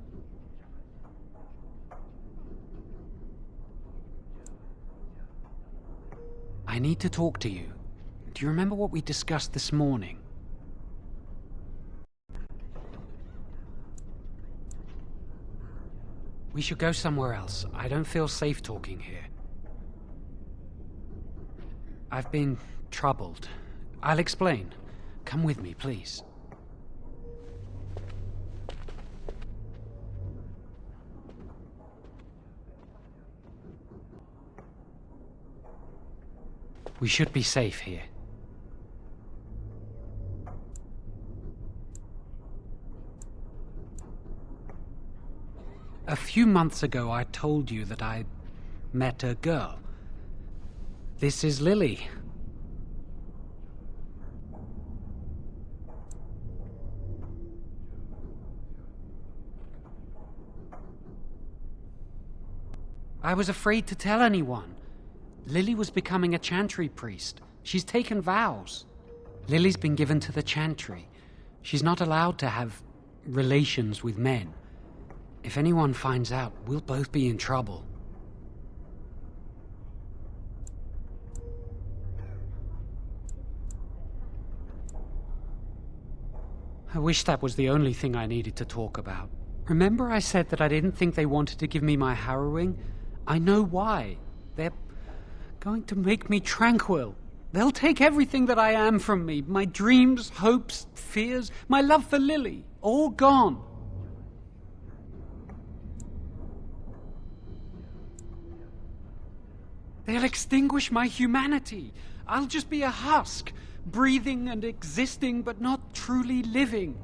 I need to talk to you. Do you remember what we discussed this morning? We should go somewhere else. I don't feel safe talking here. I've been troubled. I'll explain. Come with me, please. We should be safe here. A few months ago, I told you that I met a girl. This is Lily. I was afraid to tell anyone. Lily was becoming a Chantry priest. She's taken vows. Lily's been given to the Chantry. She's not allowed to have relations with men. If anyone finds out, we'll both be in trouble. I wish that was the only thing I needed to talk about. Remember I said that I didn't think they wanted to give me my harrowing? I know why. They're going to make me tranquil. They'll take everything that I am from me. My dreams, hopes, fears, my love for Lily. All gone. They'll extinguish my humanity. I'll just be a husk, breathing and existing, but not truly living.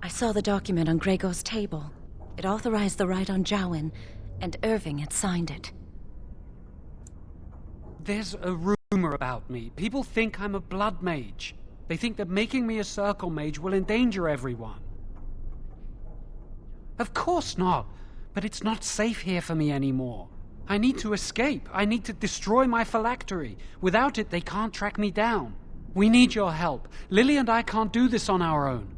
I saw the document on Gregor's table. It authorized the right on Jowen, and Irving had signed it. There's a rumor about me. People think I'm a blood mage. They think that making me a circle mage will endanger everyone. Of course not, but it's not safe here for me anymore. I need to escape. I need to destroy my phylactery. Without it, they can't track me down. We need your help. Lily and I can't do this on our own.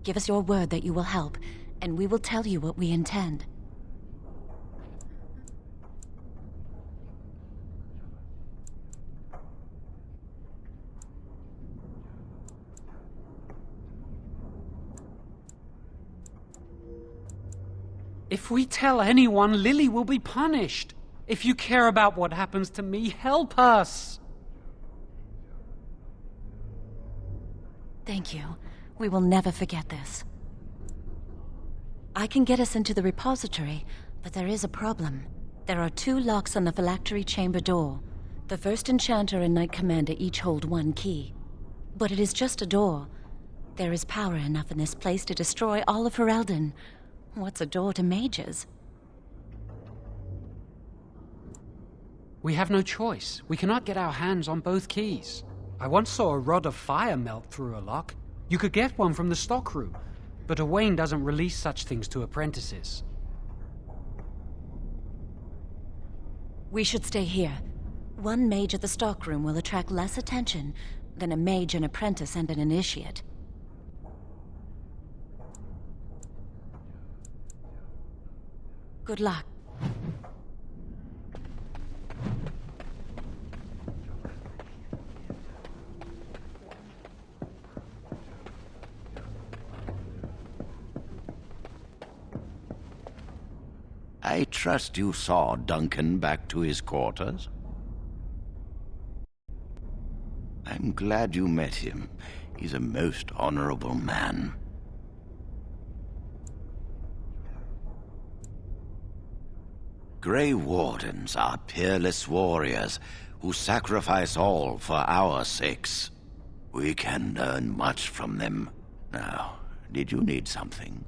Give us your word that you will help, and we will tell you what we intend. If we tell anyone, Lily will be punished. If you care about what happens to me, help us. Thank you. We will never forget this. I can get us into the repository, but there is a problem. There are 2 locks on the phylactery chamber door. The First Enchanter and Knight Commander each hold 1 key. But it is just a door. There is power enough in this place to destroy all of Ferelden. What's a door to mages? We have no choice. We cannot get our hands on both keys. I once saw a rod of fire melt through a lock. You could get one from the stockroom, but Owain doesn't release such things to apprentices. We should stay here. 1 mage at the stockroom will attract less attention than a mage, an apprentice, and an initiate. Good luck. I trust you saw Duncan back to his quarters? I'm glad you met him. He's a most honorable man. Grey Wardens are peerless warriors who sacrifice all for our sakes. We can learn much from them. Now, did you need something?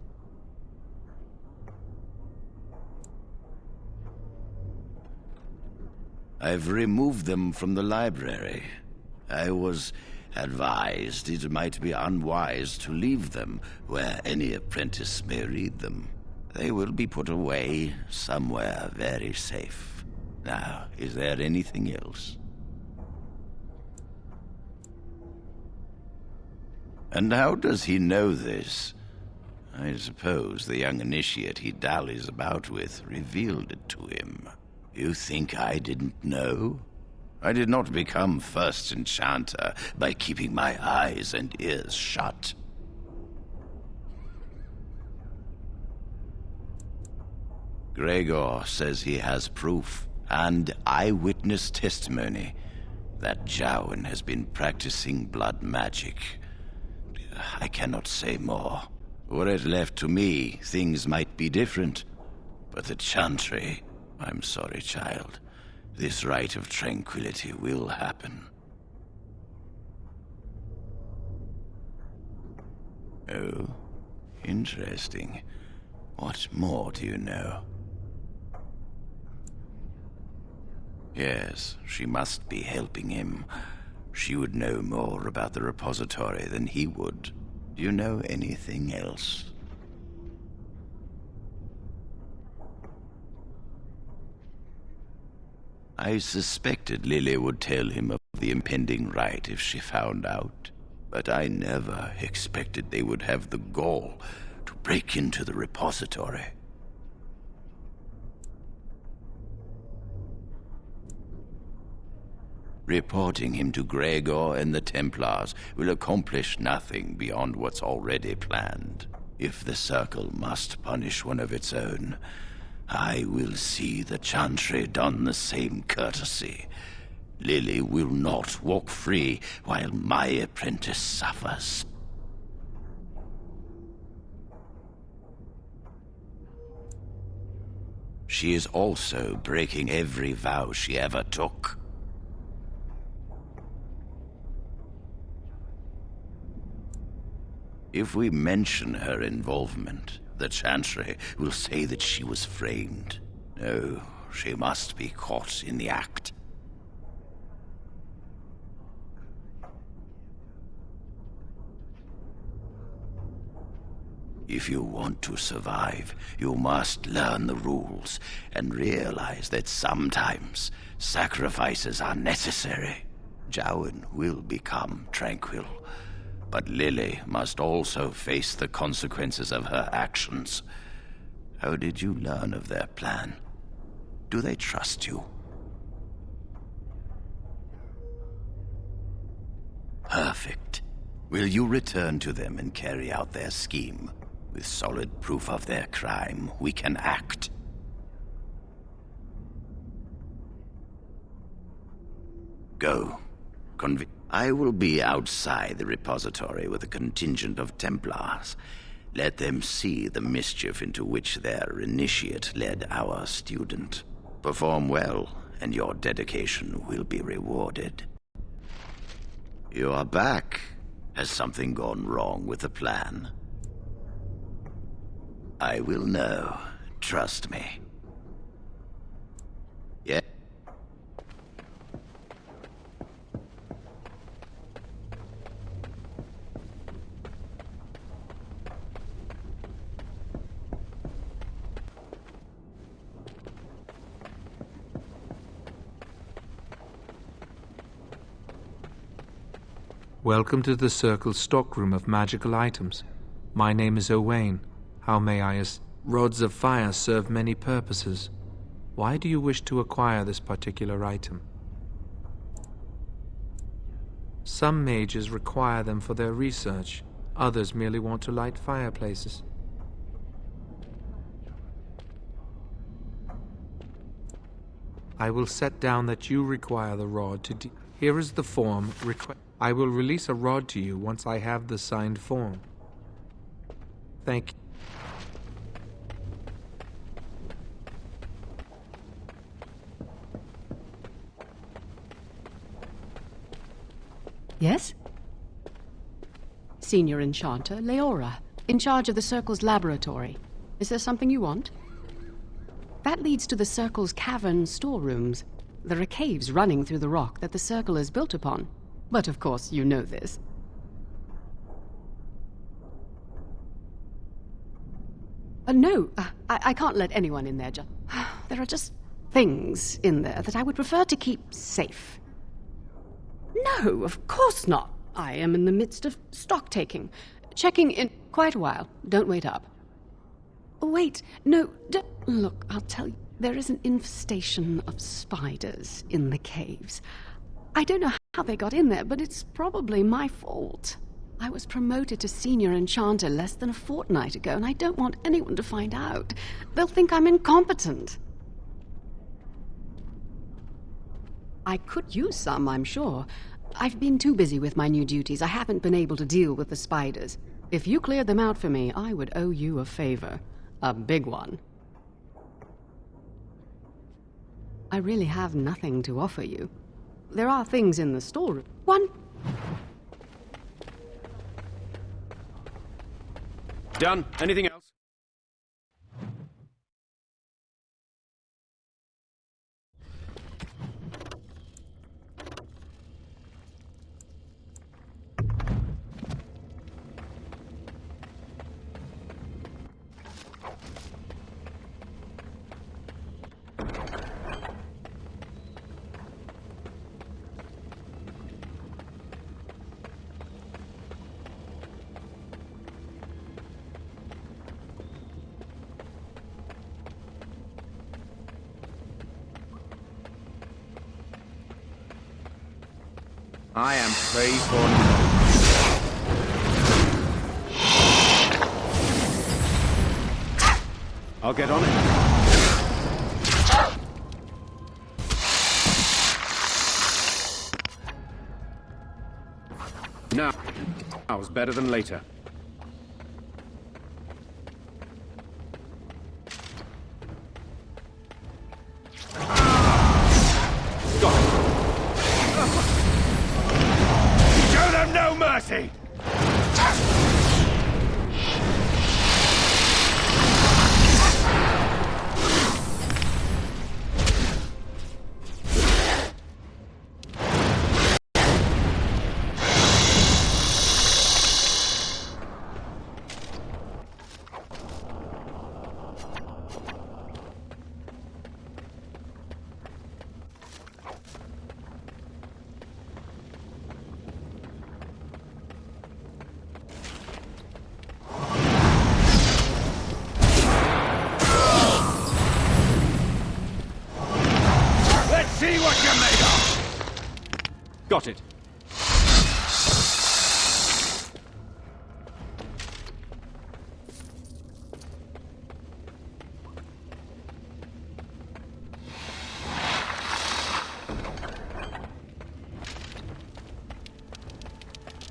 I've removed them from the library. I was advised it might be unwise to leave them where any apprentice may read them. They will be put away somewhere very safe. Now, is there anything else? And how does he know this? I suppose the young initiate he dallies about with revealed it to him. You think I didn't know? I did not become First Enchanter by keeping my eyes and ears shut. Gregor says he has proof and eyewitness testimony that Jowen has been practicing blood magic. I cannot say more. Were it left to me, things might be different. But the Chantry... I'm sorry, child. This rite of tranquility will happen. Oh, interesting. What more do you know? Yes, she must be helping him. She would know more about the repository than he would. Do you know anything else? I suspected Lily would tell him of the impending rite if she found out, but I never expected they would have the gall to break into the repository. Reporting him to Gregor and the Templars will accomplish nothing beyond what's already planned. If the Circle must punish one of its own, I will see the Chantry done the same courtesy. Lily will not walk free while my apprentice suffers. She is also breaking every vow she ever took. If we mention her involvement, the Chantry will say that she was framed. No, she must be caught in the act. If you want to survive, you must learn the rules and realize that sometimes sacrifices are necessary. Jowen will become tranquil. But Lily must also face the consequences of her actions. How did you learn of their plan? Do they trust you? Perfect. Will you return to them and carry out their scheme? With solid proof of their crime, we can act. Go. I will be outside the repository with a contingent of Templars. Let them see the mischief into which their initiate led our student. Perform well, and your dedication will be rewarded. You are back. Has something gone wrong with the plan? I will know. Trust me. Yeah. Welcome to the Circle's stockroom of magical items. My name is Owain. How may I Rods of fire serve many purposes. Why do you wish to acquire this particular item? Some mages require them for their research. Others merely want to light fireplaces. I will set down that you require the rod to Here is the form. I will release a rod to you once I have the signed form. Thank you. Yes? Senior Enchanter Leora, in charge of the Circle's laboratory. Is there something you want? That leads to the Circle's cavern storerooms. There are caves running through the rock that the Circle is built upon. But of course, you know this. No, I can't let anyone in there. There are just things in there that I would prefer to keep safe. No, of course not. I am in the midst of stock-taking. Checking in quite a while. Don't wait up. Wait, no, look, I'll tell you. There is an infestation of spiders in the caves. I don't know how they got in there, but it's probably my fault. I was promoted to Senior Enchanter less than a fortnight ago, and I don't want anyone to find out. They'll think I'm incompetent. I could use some, I'm sure. I've been too busy with my new duties. I haven't been able to deal with the spiders. If you cleared them out for me, I would owe you a favor. A big one. I really have nothing to offer you. There are things in the storeroom. One... Done. Anything else? I am free for I'll get on it. Now, I was better than later. Mercy! See what you're made of! Got it.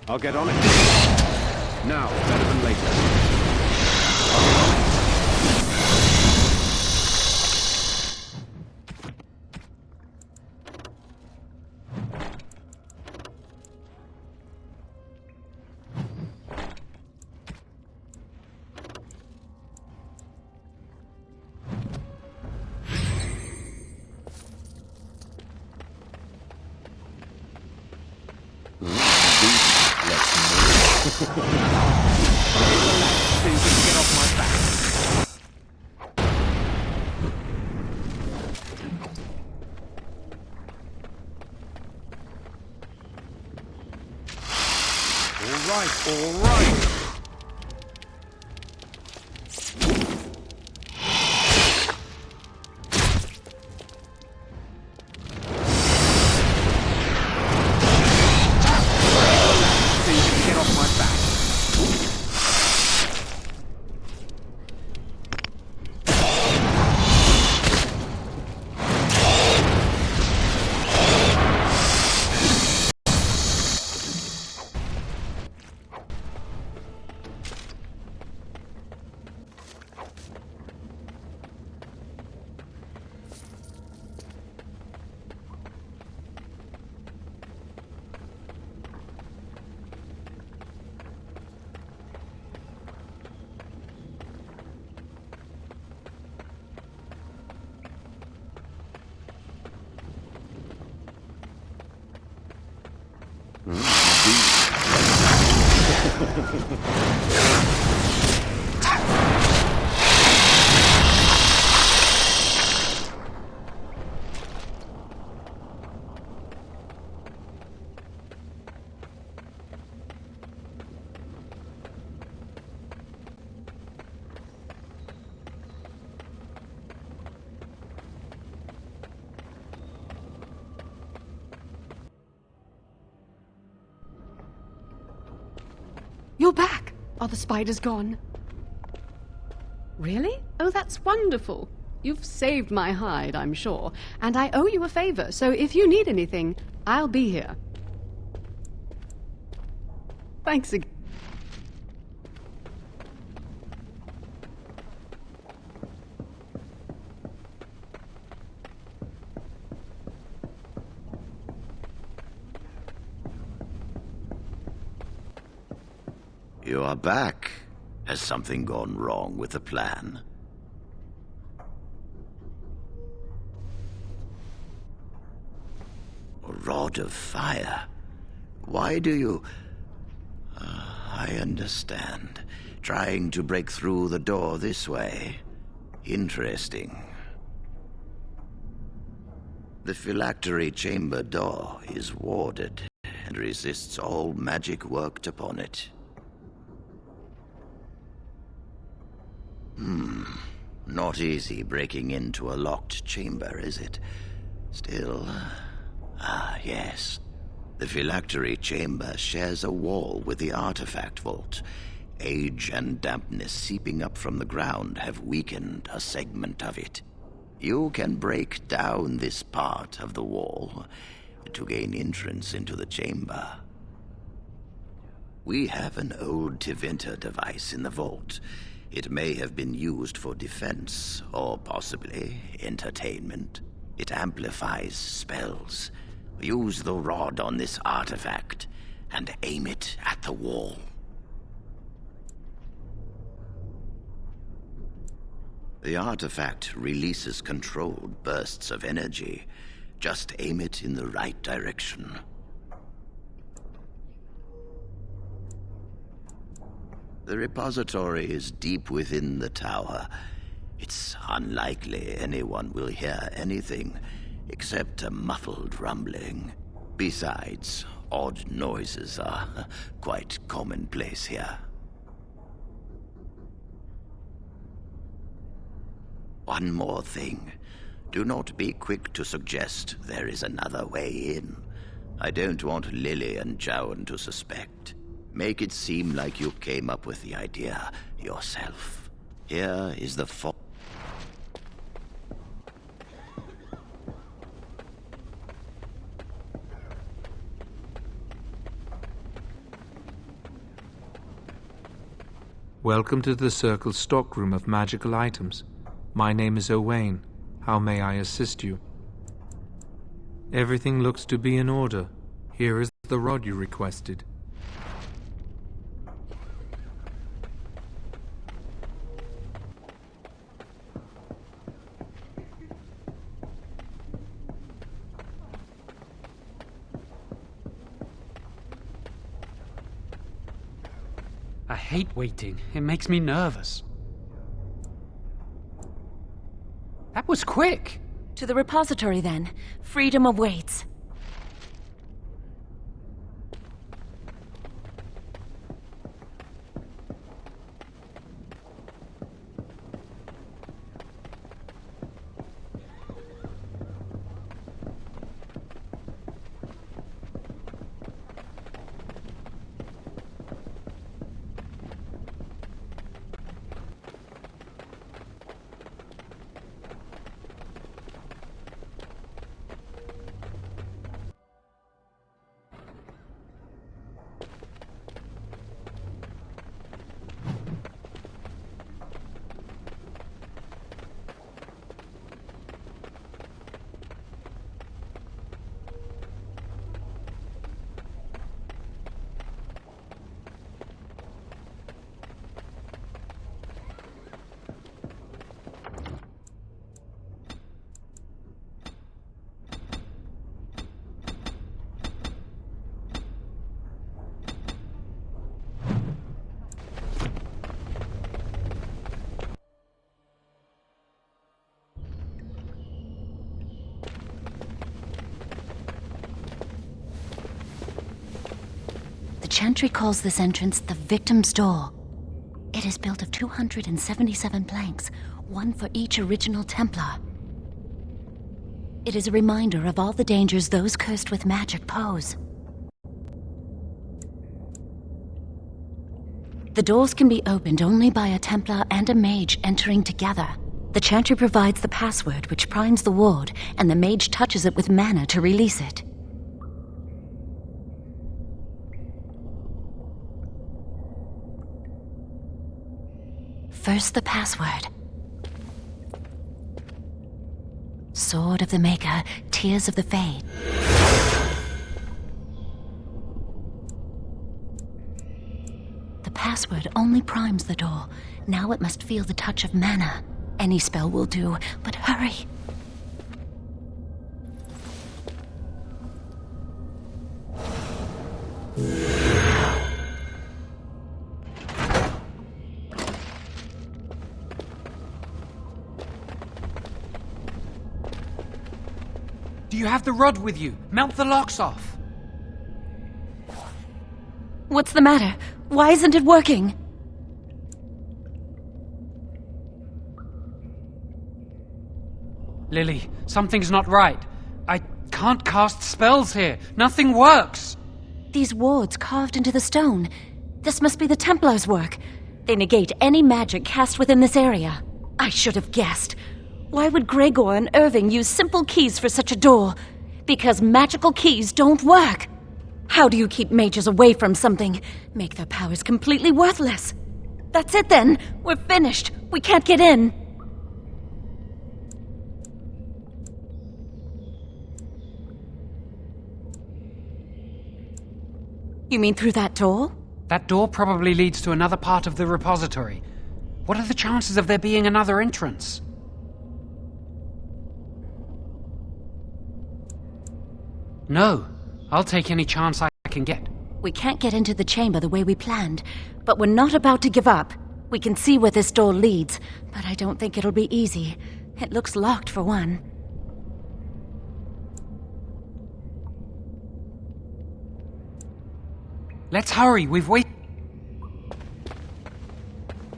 I'll get on it. Now, better than later. All right. So you can get off my back. You're back! Are the spiders gone? Really? Oh, that's wonderful. You've saved my hide, I'm sure. And I owe you a favor, so if you need anything, I'll be here. Thanks again. You are back. Has something gone wrong with the plan? A rod of fire? Why do you... I understand. Trying to break through the door this way. Interesting. The phylactery chamber door is warded and resists all magic worked upon it. Not easy breaking into a locked chamber, is it? Still... yes. The phylactery chamber shares a wall with the artifact vault. Age and dampness seeping up from the ground have weakened a segment of it. You can break down this part of the wall to gain entrance into the chamber. We have an old Tevinter device in the vault. It may have been used for defense, or possibly entertainment. It amplifies spells. Use the rod on this artifact, and aim it at the wall. The artifact releases controlled bursts of energy. Just aim it in the right direction. The repository is deep within the tower. It's unlikely anyone will hear anything except a muffled rumbling. Besides, odd noises are quite commonplace here. One more thing. Do not be quick to suggest there is another way in. I don't want Lily and Jowan to suspect. Make it seem like you came up with the idea yourself. Here is the Welcome to the Circle's stockroom of magical items. My name is Owain. How may I assist you? Everything looks to be in order. Here is the rod you requested. I hate waiting. It makes me nervous. That was quick! To the repository, then. Freedom awaits. Chantry calls this entrance the Victim's Door. It is built of 277 planks, one for each original Templar. It is a reminder of all the dangers those cursed with magic pose. The doors can be opened only by a Templar and a mage entering together. The Chantry provides the password which primes the ward, and the mage touches it with mana to release it. First, the password. Sword of the Maker, Tears of the Fade. The password only primes the door. Now it must feel the touch of mana. Any spell will do, but hurry! Do you have the rod with you? Melt the locks off. What's the matter? Why isn't it working? Lily, something's not right. I can't cast spells here. Nothing works. These wards carved into the stone. This must be the Templars' work. They negate any magic cast within this area. I should have guessed. Why would Gregor and Irving use simple keys for such a door? Because magical keys don't work. How do you keep mages away from something? Make their powers completely worthless. That's it then. We're finished. We can't get in. You mean through that door? That door probably leads to another part of the repository. What are the chances of there being another entrance? No. I'll take any chance I can get. We can't get into the chamber the way we planned, but we're not about to give up. We can see where this door leads, but I don't think it'll be easy. It looks locked for one. Let's hurry, we've waited.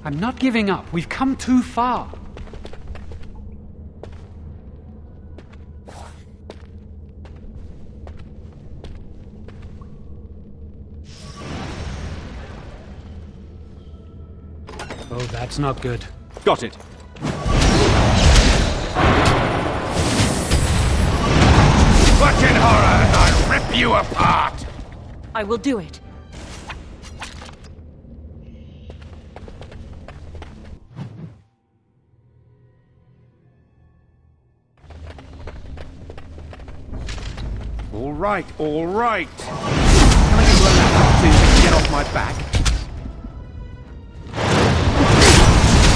I'm not giving up, we've come too far. Oh, that's not good. Got it. Fucking horror, and I'll rip you apart! I will do it. All right, all right. Can I get you a ladder so you can get off my back?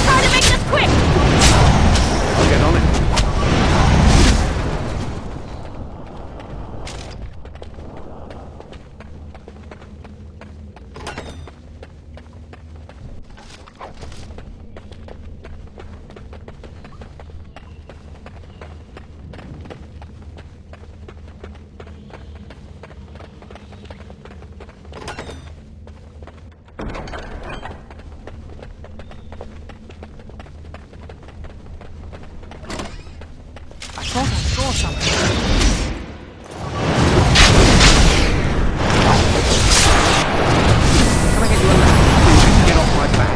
Try to make this quick! I'll get on it. I thought I saw something. Can I get you a ladder so you can get off my back?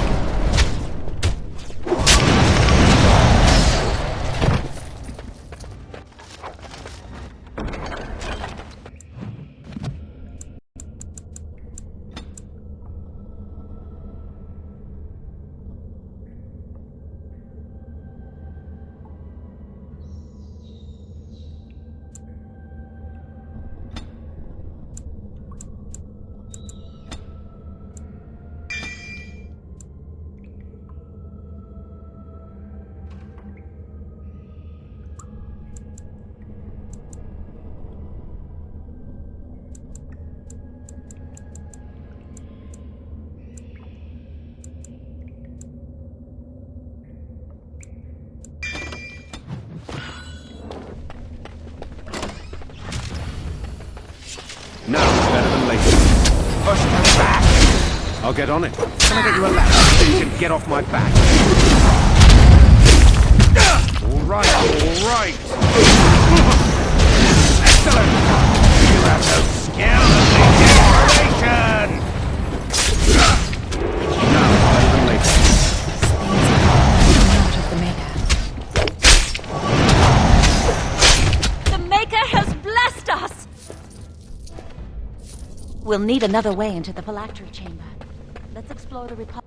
Now it's better than later. Push them back! I'll get on it. Can I get you a ladder so you can get off my back? All right, all right. Excellent! You have no skill and desperation! Now it's better than later. Out of the Maker. The Maker has blessed us! We'll need another way into the phylactery chamber. Let's explore the Republic.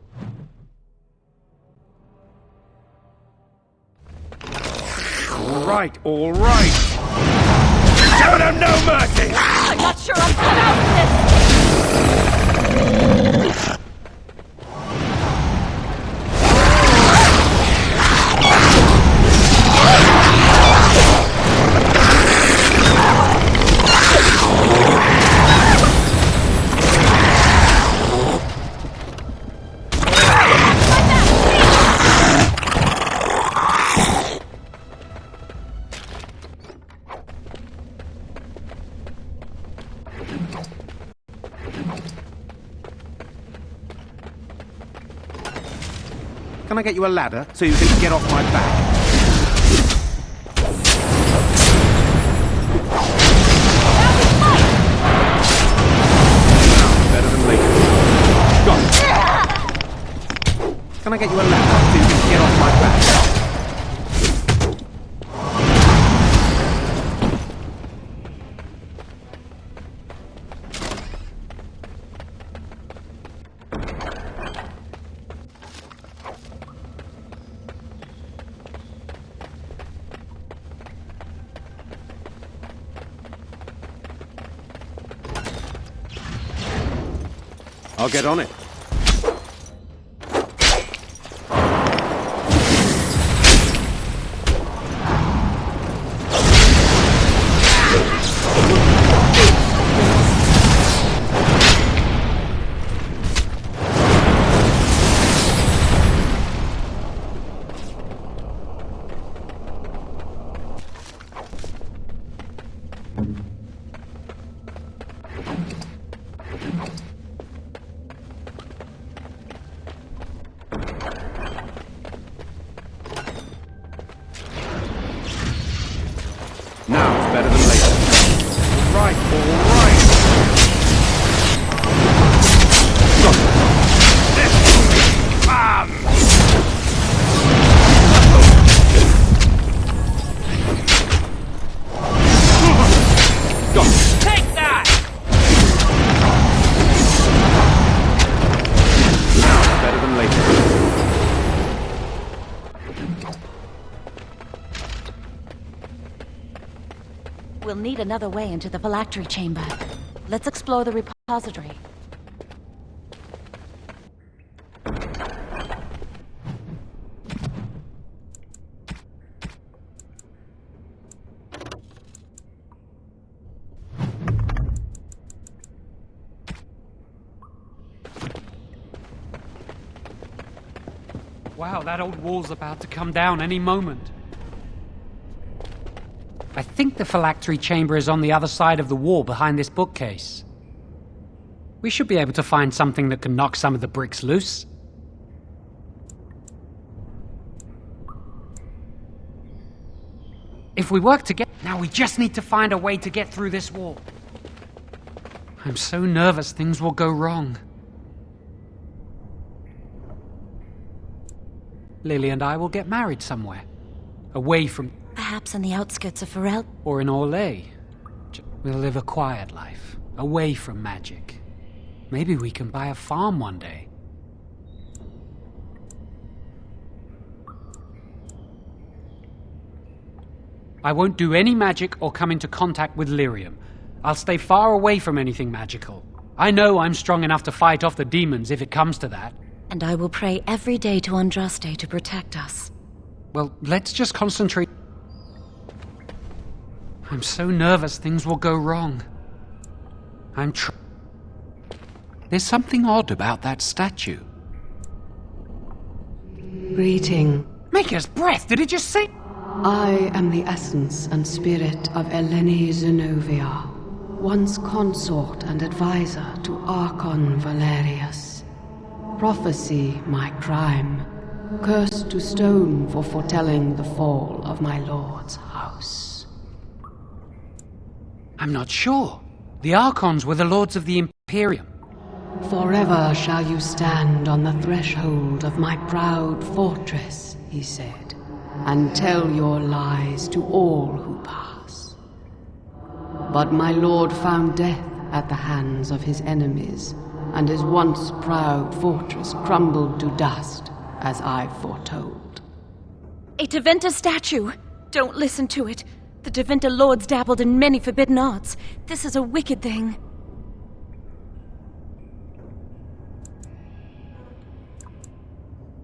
All right, all right. Show them no mercy! I'm not sure I'm cut out for this! Can I get you a ladder so you can get off my back? Better than later. Got it. Can I get you a ladder so you can get off my back? I'll get on it. Now it's better than later. All right, all right. Got it. Got it. Take that! Now it's better than later. We'll need another way into the phylactery chamber. Let's explore the repository. Wow, that old wall's about to come down any moment. I think the phylactery chamber is on the other side of the wall behind this bookcase. We should be able to find something that can knock some of the bricks loose. If we work together... Now we just need to find a way to get through this wall. I'm so nervous things will go wrong. Lily and I will get married somewhere. Away from... Perhaps on the outskirts of Pharel? Or in Orlais. We'll live a quiet life. Away from magic. Maybe we can buy a farm one day. I won't do any magic or come into contact with Lyrium. I'll stay far away from anything magical. I know I'm strong enough to fight off the demons if it comes to that. And I will pray every day to Andraste to protect us. Well, let's just concentrate. I'm so nervous things will go wrong. There's something odd about that statue. Greeting. Maker's breath, did it just say? I am the essence and spirit of Eleni Zenobia, once consort and advisor to Archon Valerius. Prophecy, my crime, cursed to stone for foretelling the fall of my lord's house. I'm not sure. The Archons were the lords of the Imperium. Forever shall you stand on the threshold of my proud fortress, he said, and tell your lies to all who pass. But my lord found death at the hands of his enemies, and his once proud fortress crumbled to dust, as I foretold. A Tevinter statue! Don't listen to it. The Tevinter lords dabbled in many forbidden arts. This is a wicked thing.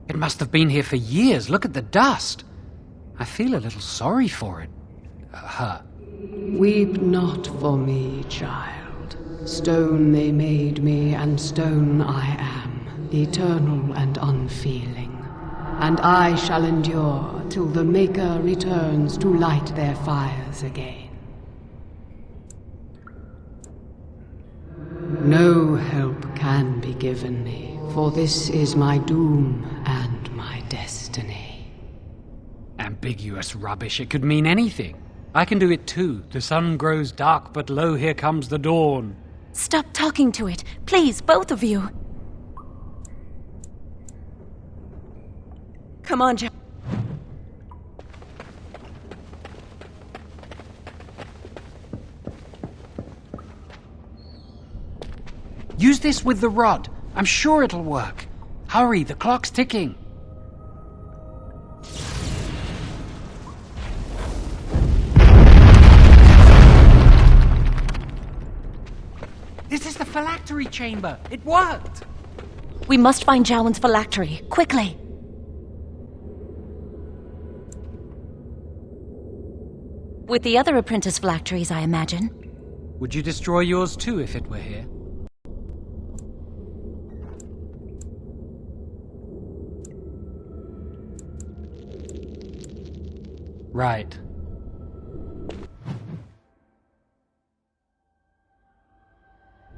It must have been here for years. Look at the dust. I feel a little sorry for it. Her. Weep not for me, child. Stone they made me, and stone I am, eternal and unfeeling. And I shall endure till the Maker returns to light their fires again. No help can be given me, for this is my doom and my destiny. Ambiguous rubbish, it could mean anything. I can do it too. The sun grows dark, but lo, here comes the dawn. Stop talking to it, please, both of you. Come on, Jack. Use this with the rod. I'm sure it'll work. Hurry, the clock's ticking. This is the phylactery chamber. It worked. We must find Jowan's phylactery, quickly. With the other apprentice phylacteries, I imagine. Would you destroy yours too if it were here? Right.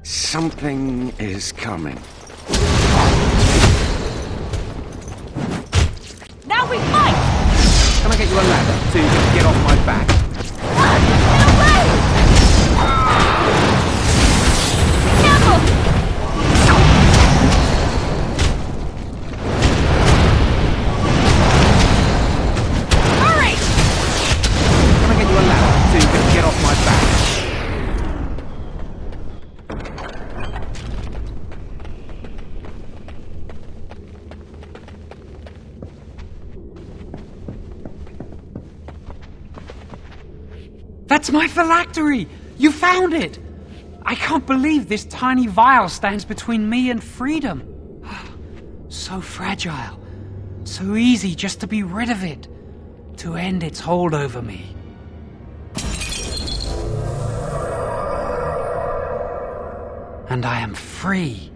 Something is coming. Now we fight! Can I get you a ladder so you can get off my back? Hurry! Can I get you a ladder so you can get off my back? That's my phylactery! You found it! I can't believe this tiny vial stands between me and freedom. So fragile. So easy just to be rid of it. To end its hold over me. And I am free.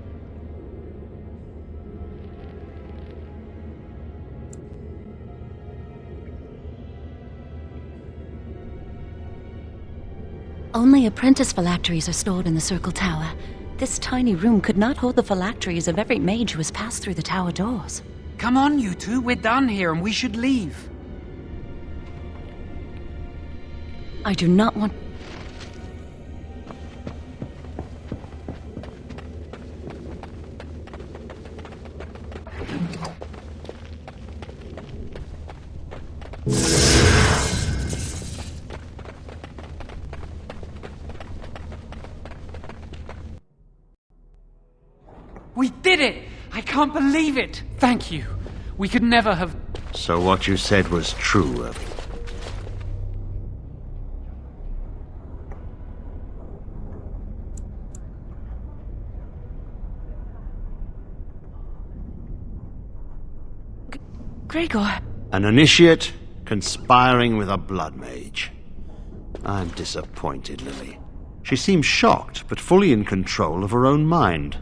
Only apprentice phylacteries are stored in the Circle Tower. This tiny room could not hold the phylacteries of every mage who has passed through the tower doors. Come on, you two. We're done here and we should leave. I do not want... We did it! I can't believe it! Thank you. We could never have... So what you said was true, Irving. Gregor. An initiate conspiring with a blood mage. I'm disappointed, Lily. She seems shocked, but fully in control of her own mind.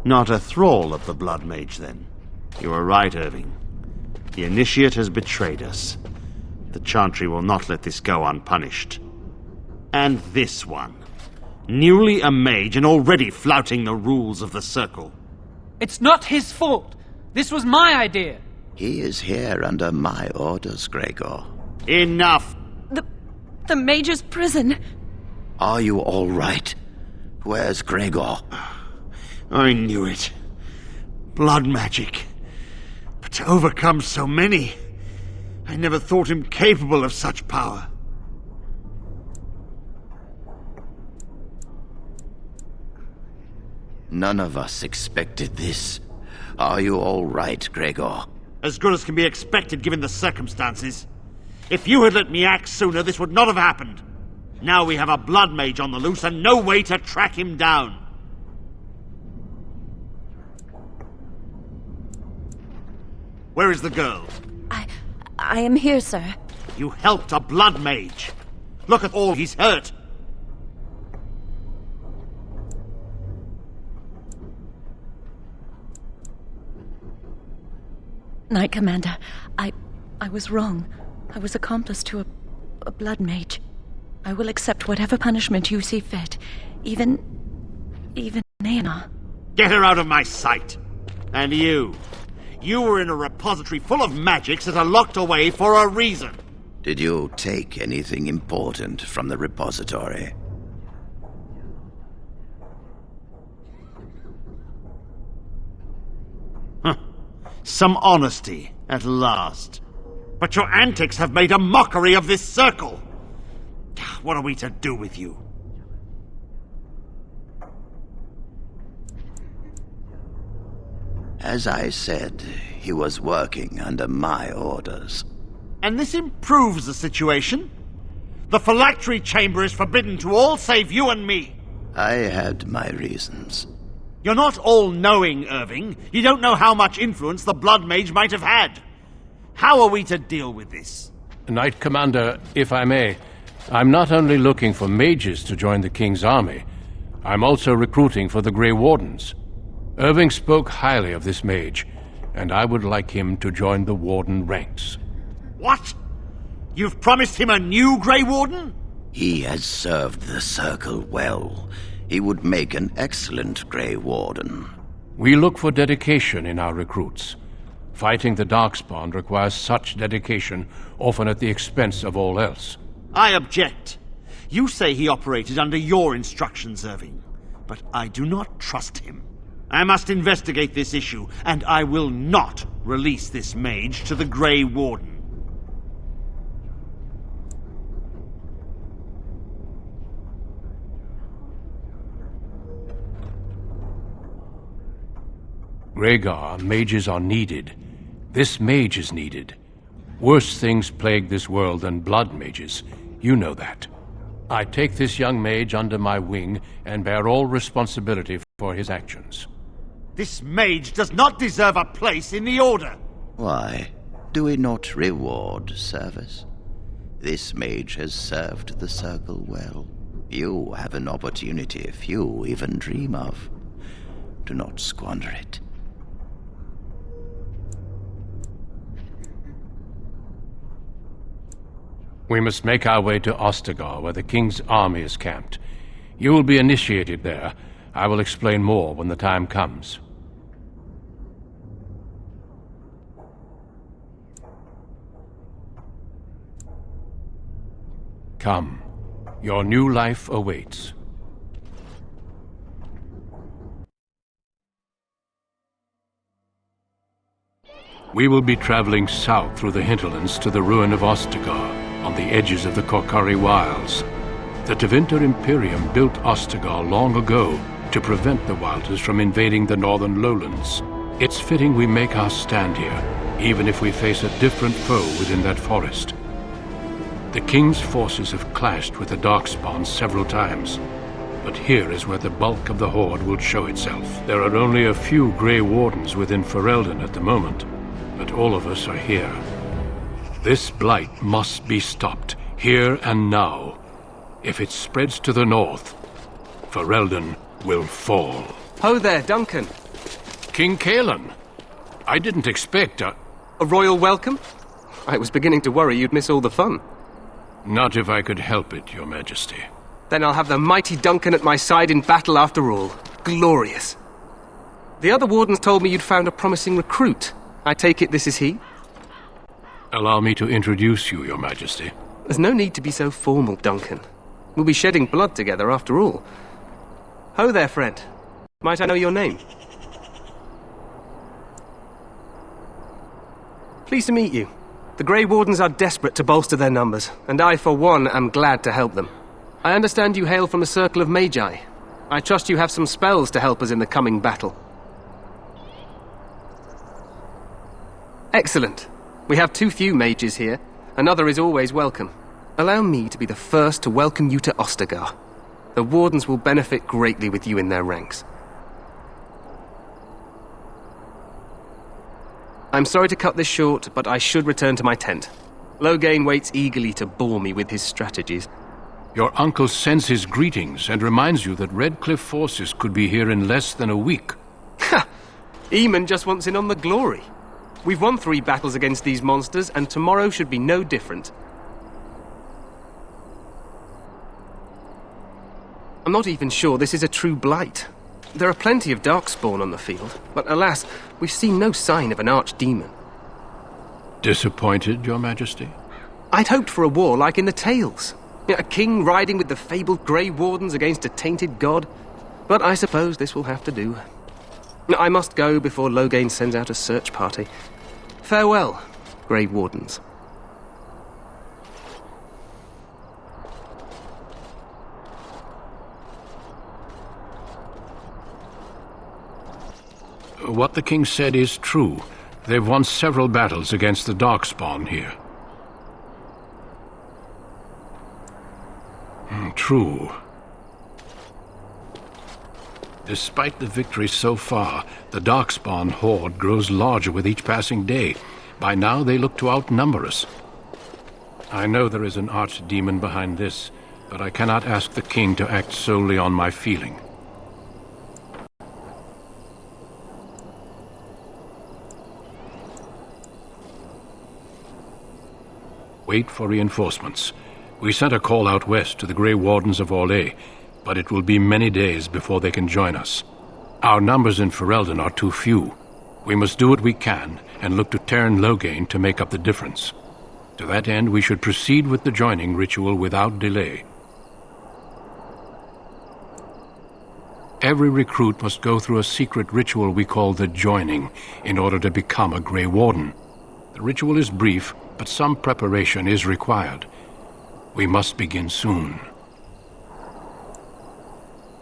Not a thrall of the blood mage, then. You were right, Irving. The initiate has betrayed us. The Chantry will not let this go unpunished. And this one. Newly a mage and already flouting the rules of the Circle. It's not his fault. This was my idea. He is here under my orders, Gregor. Enough! The Mage's prison. Are you all right? Where's Gregor? I knew it. Blood magic. But to overcome so many, I never thought him capable of such power. None of us expected this. Are you all right, Gregor? As good as can be expected given the circumstances. If you had let me act sooner, this would not have happened. Now we have a blood mage on the loose and no way to track him down. Where is the girl? I am here, sir. You helped a blood mage. Look at all he's hurt. Knight Commander, I was wrong. I was accomplice to a blood mage. I will accept whatever punishment you see fit. Even Naina. Get her out of my sight. And you. You were in a repository full of magics that are locked away for a reason. Did you take anything important from the repository? Some honesty, at last. But your antics have made a mockery of this Circle. What are we to do with you? As I said, he was working under my orders. And this improves the situation. The phylactery chamber is forbidden to all save you and me. I had my reasons. You're not all-knowing, Irving. You don't know how much influence the Blood Mage might have had. How are we to deal with this? Knight Commander, if I may, I'm not only looking for mages to join the King's army, I'm also recruiting for the Grey Wardens. Irving spoke highly of this mage, and I would like him to join the Warden ranks. What? You've promised him a new Grey Warden? He has served the Circle well. He would make an excellent Grey Warden. We look for dedication in our recruits. Fighting the Darkspawn requires such dedication, often at the expense of all else. I object. You say he operated under your instructions, Irving, but I do not trust him. I must investigate this issue, and I will not release this mage to the Grey Warden. Rhaegar, mages are needed. This mage is needed. Worse things plague this world than blood mages. You know that. I take this young mage under my wing and bear all responsibility for his actions. This mage does not deserve a place in the Order! Why? Do we not reward service? This mage has served the Circle well. You have an opportunity few even dream of. Do not squander it. We must make our way to Ostagar, where the king's army is camped. You will be initiated there. I will explain more when the time comes. Come. Your new life awaits. We will be traveling south through the hinterlands to the ruin of Ostagar, on the edges of the Korcari Wilds. The Tevinter Imperium built Ostagar long ago to prevent the Wilders from invading the northern lowlands. It's fitting we make our stand here, even if we face a different foe within that forest. The King's forces have clashed with the Darkspawn several times, but here is where the bulk of the Horde will show itself. There are only a few Grey Wardens within Ferelden at the moment, but all of us are here. This blight must be stopped, here and now. If it spreads to the north, Ferelden will fall. Ho there, Duncan. King Cailan. I didn't expect a royal welcome? I was beginning to worry you'd miss all the fun. Not if I could help it, Your Majesty. Then I'll have the mighty Duncan at my side in battle after all. Glorious. The other wardens told me you'd found a promising recruit. I take it this is he? Allow me to introduce you, Your Majesty. There's no need to be so formal, Duncan. We'll be shedding blood together after all. Ho there, friend. Might I know your name? Pleased to meet you. The Grey Wardens are desperate to bolster their numbers, and I, for one, am glad to help them. I understand you hail from the Circle of Magi. I trust you have some spells to help us in the coming battle. Excellent. We have too few mages here. Another is always welcome. Allow me to be the first to welcome you to Ostagar. The Wardens will benefit greatly with you in their ranks. I'm sorry to cut this short, but I should return to my tent. Loghain waits eagerly to bore me with his strategies. Your uncle sends his greetings and reminds you that Redcliffe forces could be here in less than a week. Ha! Eamon just wants in on the glory. We've won 3 battles against these monsters, and tomorrow should be no different. I'm not even sure this is a true blight. There are plenty of Darkspawn on the field, but alas, we've seen no sign of an archdemon. Disappointed, Your Majesty? I'd hoped for a war like in the tales. A king riding with the fabled Grey Wardens against a tainted god. But I suppose this will have to do. I must go before Loghain sends out a search party. Farewell, Grey Wardens. What the king said is true. They've won several battles against the Darkspawn here. True. Despite the victory so far, the Darkspawn horde grows larger with each passing day. By now, they look to outnumber us. I know there is an archdemon behind this, but I cannot ask the king to act solely on my feeling. Wait for reinforcements. We sent a call out west to the Grey Wardens of Orlais, but it will be many days before they can join us. Our numbers in Ferelden are too few. We must do what we can and look to Teyrn Loghain to make up the difference. To that end, we should proceed with the joining ritual without delay. Every recruit must go through a secret ritual we call the Joining in order to become a Grey Warden. The ritual is brief, but some preparation is required. We must begin soon.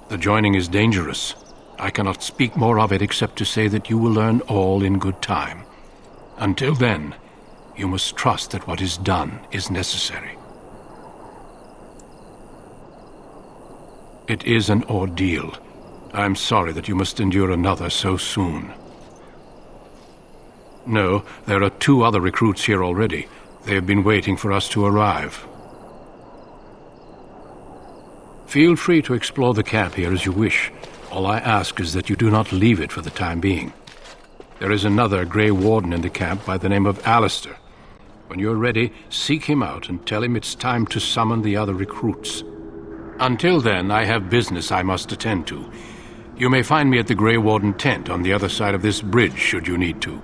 The joining is dangerous. I cannot speak more of it except to say that you will learn all in good time. Until then, you must trust that what is done is necessary. It is an ordeal. I'm sorry that you must endure another so soon. No, there are 2 other recruits here already. They have been waiting for us to arrive. Feel free to explore the camp here as you wish. All I ask is that you do not leave it for the time being. There is another Grey Warden in the camp by the name of Alistair. When you're ready, seek him out and tell him it's time to summon the other recruits. Until then, I have business I must attend to. You may find me at the Grey Warden tent on the other side of this bridge, should you need to.